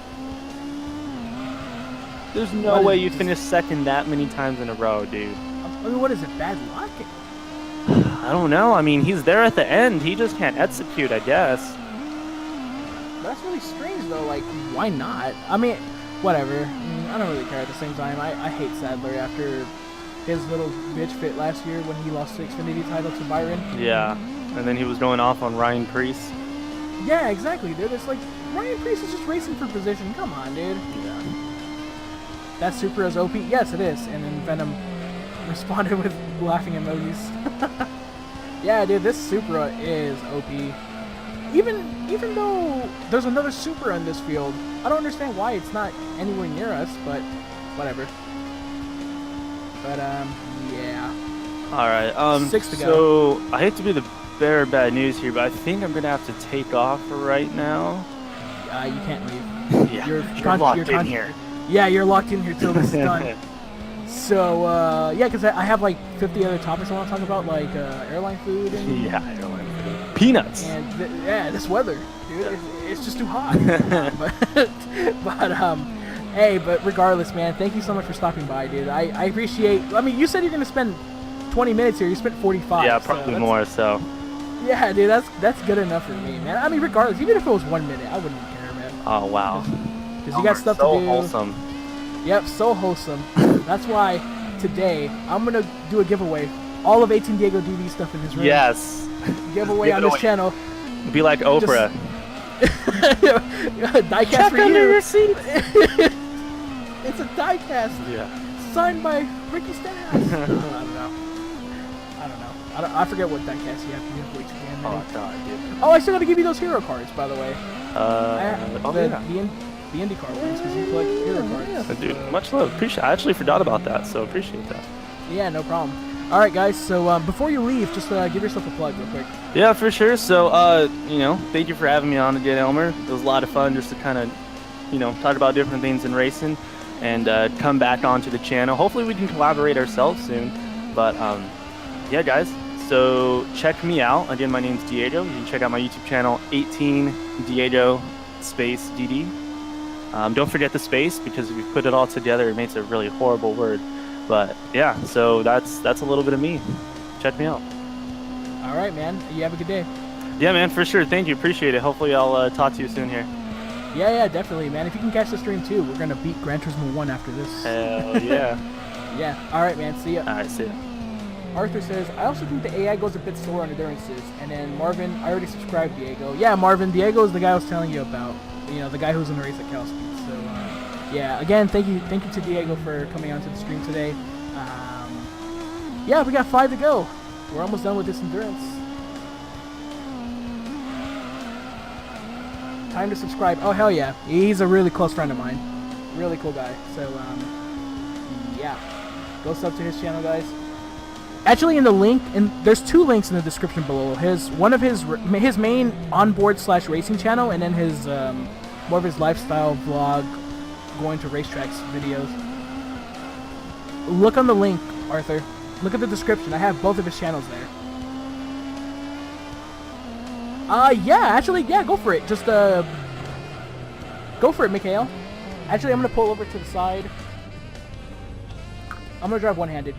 There's no way you finish second that many times in a row, dude. I mean, what is it? Bad luck? I don't know. I mean, he's there at the end. He just can't execute, I guess. That's really strange, though. Like, why not? I mean, whatever. I don't really care at the same time. I hate Sadler after his little bitch fit last year when he lost the Xfinity title to Byron. Yeah, and then he was going off on Ryan Preece. Yeah, exactly, dude. It's like, Ryan Preece is just racing for position. Come on, dude. Yeah. That Supra is OP? Yes, it is. And then Venom responded with laughing emojis. Yeah, dude, this Supra is OP. Even though there's another Supra in this field, I don't understand why it's not anywhere near us, but whatever. But, yeah. Alright, 6 to go. So, I hate to be the bearer of bad news here, but I think I'm gonna have to take off right now. You can't leave. Yeah, You're locked in here. Yeah, you're locked in here till this is done. So, yeah, because I have like 50 other topics I want to talk about, like airline food and... Yeah, airline food. Peanuts! And, yeah, this weather, dude, it's just too hot. Hey, but regardless, man, thank you so much for stopping by, dude. I appreciate... I mean, you said you're going to spend 20 minutes here. You spent 45. Yeah, probably more, so... Yeah, dude, that's good enough for me, man. I mean, regardless, even if it was 1 minute, I wouldn't care, man. Oh, wow. Because you got stuff to do. So wholesome. Yep, so wholesome. That's why today I'm gonna do a giveaway. All of 18 Diego DD stuff in his room. Yes. Giveaway on this channel. Be like Oprah. Diecast Check for under you. your seat. It's a diecast. Yeah. Signed by Ricky Stenhouse. I don't know. I forget what diecast you have to give away to again. Oh, God, dude. Oh, I still gotta give you those hero cards, by the way. Yeah. The IndyCar ones, because you collect hero cards. Yeah, dude, much love. Appreciate. I actually forgot about that, so appreciate that. Yeah, no problem. All right, guys. So before you leave, just give yourself a plug real quick. Yeah, for sure. So, thank you for having me on again, Elmer. It was a lot of fun just to kind of, talk about different things in racing and come back onto the channel. Hopefully, we can collaborate ourselves soon. But yeah, guys. So check me out. Again, my name's Diego. You can check out my YouTube channel, 18 Diego space DD. Don't forget the space, because if you put it all together, it makes a really horrible word. But yeah, so that's a little bit of me. Check me out. All right, man. You have a good day. Yeah, man, for sure. Thank you. Appreciate it. Hopefully I'll talk to you soon here. Yeah, definitely, man. If you can catch the stream too, we're gonna beat Gran Turismo 1 after this. Hell yeah. Yeah. All right, man. See ya. All right, see ya. Arthur says, I also think the AI goes a bit slower on endurances. And then Marvin, I already subscribed Diego. Yeah, Marvin, Diego is the guy I was telling you about. The guy who's in the race at Cal Speed. So, yeah, again, thank you to Diego for coming onto the stream today. Yeah, we got 5 to go. We're almost done with this endurance. Time to subscribe. Oh, hell yeah. He's a really close friend of mine. Really cool guy. So, yeah. Go sub to his channel, guys. Actually, in the link, and there's 2 links in the description below. One of his main onboard / racing channel, and then his more of his lifestyle vlog, going to racetracks videos. Look on the link, Arthur. Look at the description. I have both of his channels there. Yeah, actually, yeah, go for it. Just go for it, Mikhail. Actually, I'm gonna pull over to the side. I'm gonna drive one-handed.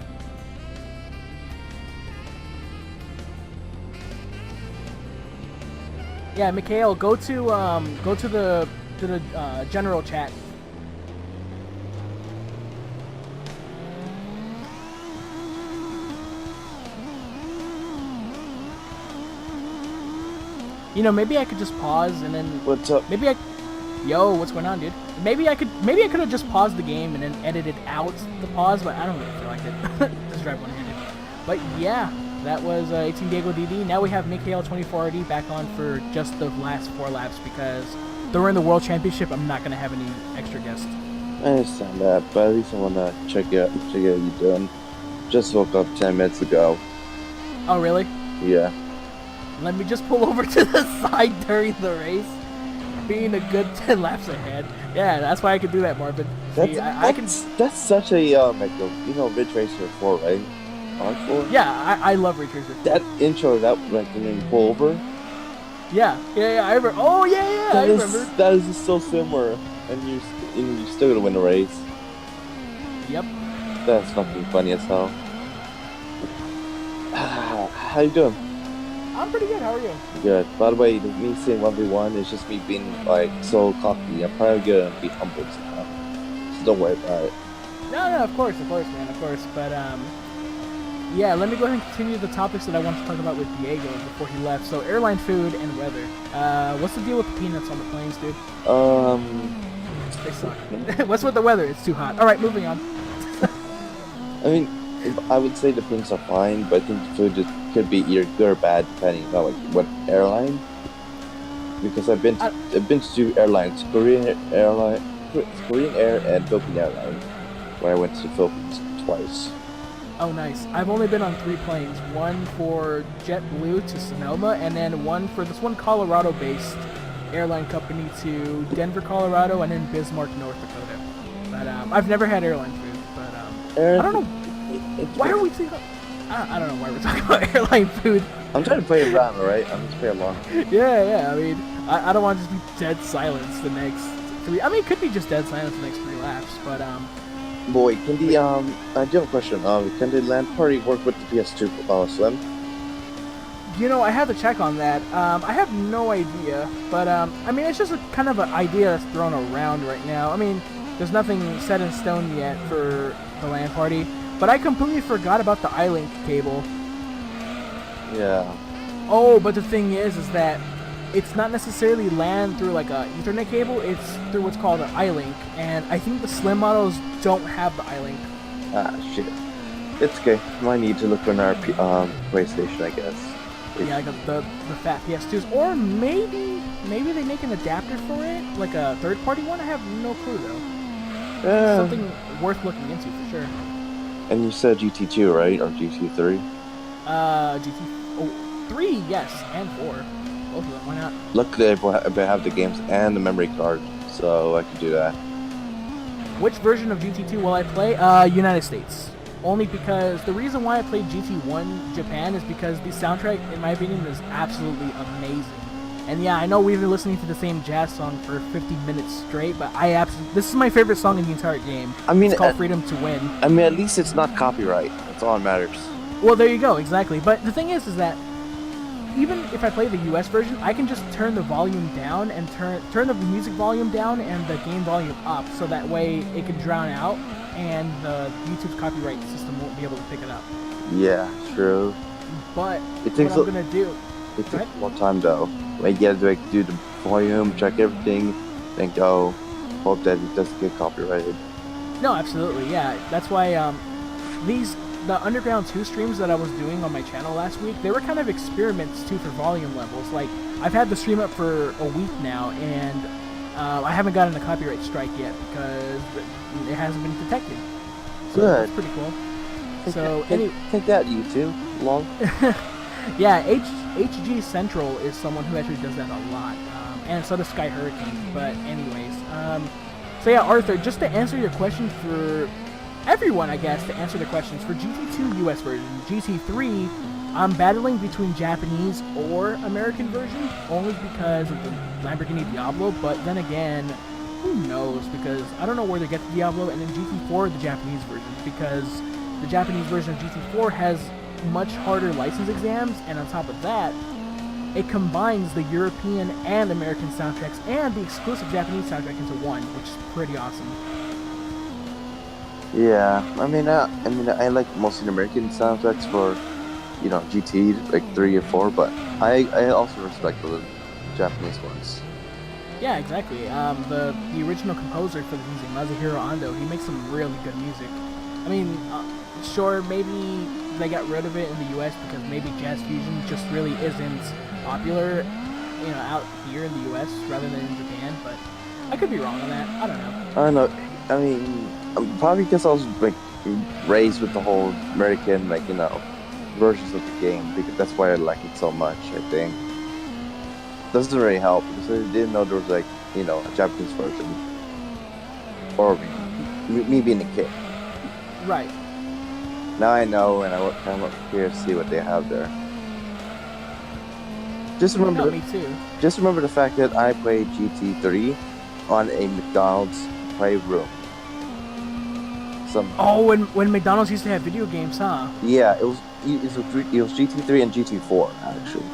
Yeah, Mikhail, go to the general chat. Maybe I could just pause and then. What's up? Yo, what's going on, dude? Maybe I could have just paused the game and then edited out the pause, but I don't really feel like it. Just drive one-handed. But yeah. That was 18 Diego DD. Now we have Mikhail 24RD back on for just the last 4 laps, because during the World Championship, I'm not going to have any extra guests. I understand that, but at least I want to check out what you're doing. Just woke up 10 minutes ago. Oh, really? Yeah. Let me just pull over to the side during the race, being a good 10 laps ahead. Yeah, that's why I can do that, Marvin. See, That's such a like a Ridge Racer 4, right? R4. Yeah, I love Ridge Racer 4. That intro, that like when you pull over. Yeah. I remember. Oh yeah, I remember. That is just so similar, and you still gonna win the race. Yep. That's fucking funny as hell. How you doing? I'm pretty good. How are you? Good. By the way, me saying 1v1 is just me being like so cocky. I'm probably gonna be humbled somehow. So don't worry about it. No, of course, man, of course. But yeah, let me go ahead and continue the topics that I want to talk about with Diego before he left. So airline food and weather. What's the deal with the peanuts on the planes, dude? They suck. What's with the weather? It's too hot. All right, moving on. I mean, I would say the things are fine, but I think the food just could be either good or bad depending on like what airline. Because I've been to two airlines, Korean Air and Philippine Airlines, where I went to the Philippines twice. Oh, nice. I've only been on 3 planes. One for JetBlue to Sonoma, and then one for this one Colorado-based airline company to Denver, Colorado, and then Bismarck, North Dakota. But I've never had airline food. But I don't know. Why are we thinking? I don't know why we're talking about airline food. I'm trying to play around, alright? I'm just playing along. Yeah. I mean, I don't want to just be dead silence the next 3. I mean, it could be just dead silence the next 3 laps, but Boy, can the I do have a question. Can the LAN party work with the PS2 Slim? You know, I have to check on that. I have no idea, but I mean, it's just a kind of an idea that's thrown around right now. I mean, there's nothing set in stone yet for the LAN party, but I completely forgot about the iLink cable. Yeah. Oh, but the thing is that it's not necessarily LAN through like a Ethernet cable. It's through what's called an iLink, and I think the Slim models don't have the iLink. Ah, shit. It's okay. Might need to look for another PlayStation, I guess. Yeah, like the fat PS2s, or maybe they make an adapter for it, like a third-party one. I have no clue though. Something worth looking into for sure. And you said GT2, right, or GT3? GT3, yes, and 4. Both of them. Why not? Luckily, I have the games and the memory card, so I can do that. Which version of GT2 will I play? United States. Only because the reason why I played GT1 Japan is because the soundtrack, in my opinion, is absolutely amazing. And yeah, I know we've been listening to the same jazz song for 50 minutes straight, but this is my favorite song in the entire game. I mean, it's called Freedom to Win. I mean, at least it's not copyright. That's all that matters. Well, there you go, exactly. But the thing is that even if I play the US version, I can just turn the volume down and turn the music volume down and the game volume up, so that way it can drown out and the YouTube's copyright system won't be able to pick it up. Yeah, true. But what I'm gonna do... It takes more time though. Like you have to do the volume, check everything, then go. Hope that it doesn't get copyrighted. No, absolutely, yeah. That's why the Underground 2 streams that I was doing on my channel last week, they were kind of experiments too for volume levels. Like, I've had the stream up for a week now, and I haven't gotten a copyright strike yet because it hasn't been detected. So good. That's pretty cool. Take that, YouTube. Long. Yeah, HG Central is someone who actually does that a lot, and so does Sky Hurricane. But anyways, so yeah, Arthur, just to answer your question for everyone, I guess, to answer the questions for GT2 US version, GT3, I'm battling between Japanese or American version, only because of the Lamborghini Diablo. But then again, who knows? Because I don't know where they get the Diablo, and then GT4, the Japanese version, because the Japanese version of GT4 has much harder license exams, and on top of that, it combines the European and American soundtracks and the exclusive Japanese soundtrack into one, which is pretty awesome. Yeah, I like mostly American soundtracks for, GT like 3 or 4, but I also respect the Japanese ones. Yeah, exactly. The original composer for the music, Masahiro Ando, he makes some really good music. I mean, sure, maybe they got rid of it in the US because maybe jazz fusion just really isn't popular, out here in the US rather than in Japan, but I could be wrong on that. I don't know. I don't know. I mean, probably because I was raised with the whole American, versions of the game because that's why I like it so much. I think doesn't really help because I didn't know there was like a Japanese version, or me being a kid. Right. Now I know, and I kind of here to see what they have there. Just remember, Me too. just remember the fact that I played GT3 on a McDonald's playroom. Oh, when McDonald's used to have video games, huh? Yeah, it was GT3 and GT4 actually.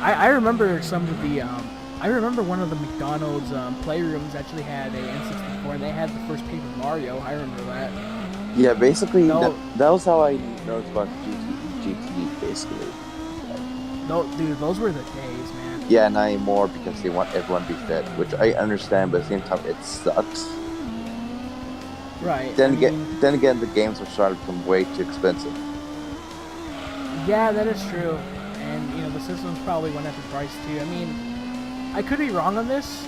I remember some of the I remember one of the McDonald's playrooms actually had a N64, and they had the first Paper Mario. I remember that. Yeah, basically No. that was how I noticed about GT basically. No, dude, those were the days, man. Yeah, not anymore because they want everyone to be fit, which I understand, but at the same time, it sucks. Right. Then again, the games are starting to become way too expensive. Yeah, that is true. And, the systems probably went up in price, too. I mean, I could be wrong on this,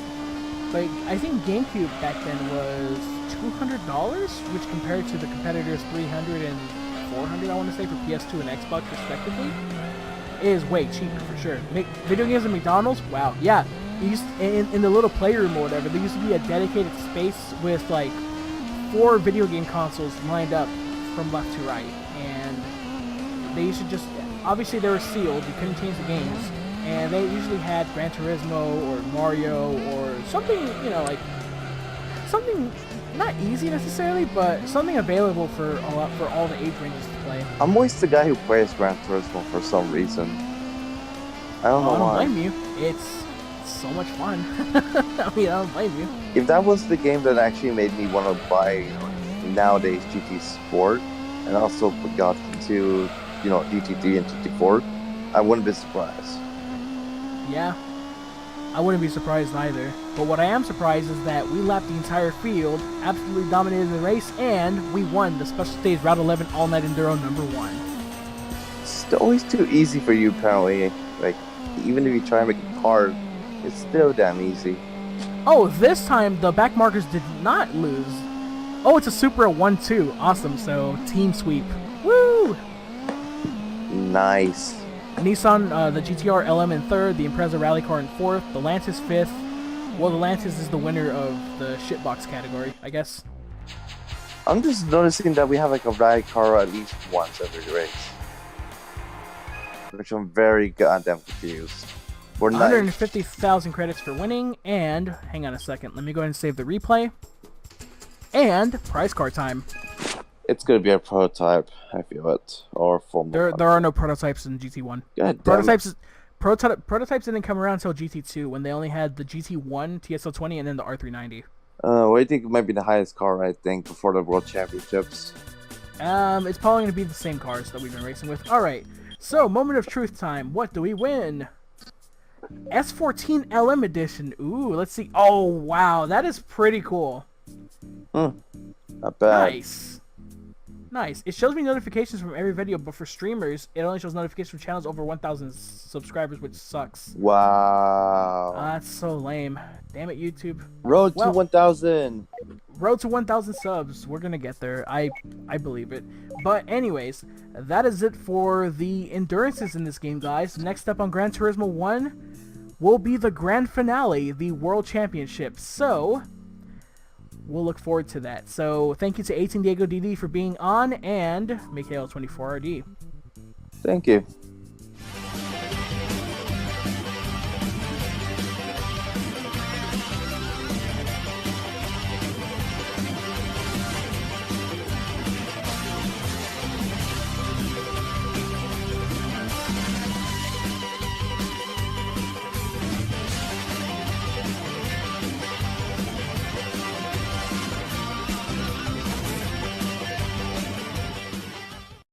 but I think GameCube back then was $200, which compared to the competitors $300 and $400, I want to say, for PS2 and Xbox, respectively, is way cheaper, for sure. Video games at McDonald's? Wow. Yeah. In the little playroom or whatever, there used to be a dedicated space with, like, 4 video game consoles lined up from left to right, and they used to just, obviously they were sealed, you couldn't change the games, and they usually had Gran Turismo or Mario or something, like something not easy necessarily, but something available for all the age ranges to play. I'm always the guy who plays Gran Turismo for some reason. I don't know why. I don't blame you. It's so much fun. I mean, I don't blame you. If that was the game that actually made me want to buy, nowadays GT Sport, and also got into, GT3 and GT4, I wouldn't be surprised. Yeah, I wouldn't be surprised either. But what I am surprised is that we lapped the entire field, absolutely dominated the race, and we won the Special Stage Route 11 All Night Enduro #1. It's always too easy for you, apparently. Like, even if you try and make it hard, it's still damn easy. Oh, this time the back markers did not lose. Oh, it's a Supra 1-2. Awesome, so team sweep. Woo! Nice. Nissan, the GTR LM in 3rd, the Impreza Rally Car in 4th, the Lantis 5th. Well, the Lantis is the winner of the shitbox category, I guess. I'm just noticing that we have like a rally car at least once every race, which I'm very goddamn confused. We're 150,000 credits for winning, and hang on a second, let me go ahead and save the replay. And prize car time. It's gonna be a prototype, I feel it, or Formula. There are no prototypes in GT1. God damn Prototypes didn't come around until GT2 when they only had the GT1 TSL20 and then the R390. What do you think might be the highest car? I think before the World Championships. It's probably gonna be the same cars that we've been racing with. All right, so moment of truth time. What do we win? S14 LM edition. Ooh, let's see. Oh wow, that is pretty cool. Not bad. Nice. It shows me notifications from every video, but for streamers, it only shows notifications from channels over 1,000 subscribers, which sucks. Wow. That's so lame. Damn it, YouTube. Road to 1,000. Road to 1,000 subs. We're gonna get there. I believe it. But anyways, that is it for the endurances in this game, guys. Next up on Gran Turismo 1 will be the grand finale, the World Championship. So we'll look forward to that. So thank you to 18 Diego DD for being on, and Mikhail24RD. Thank you.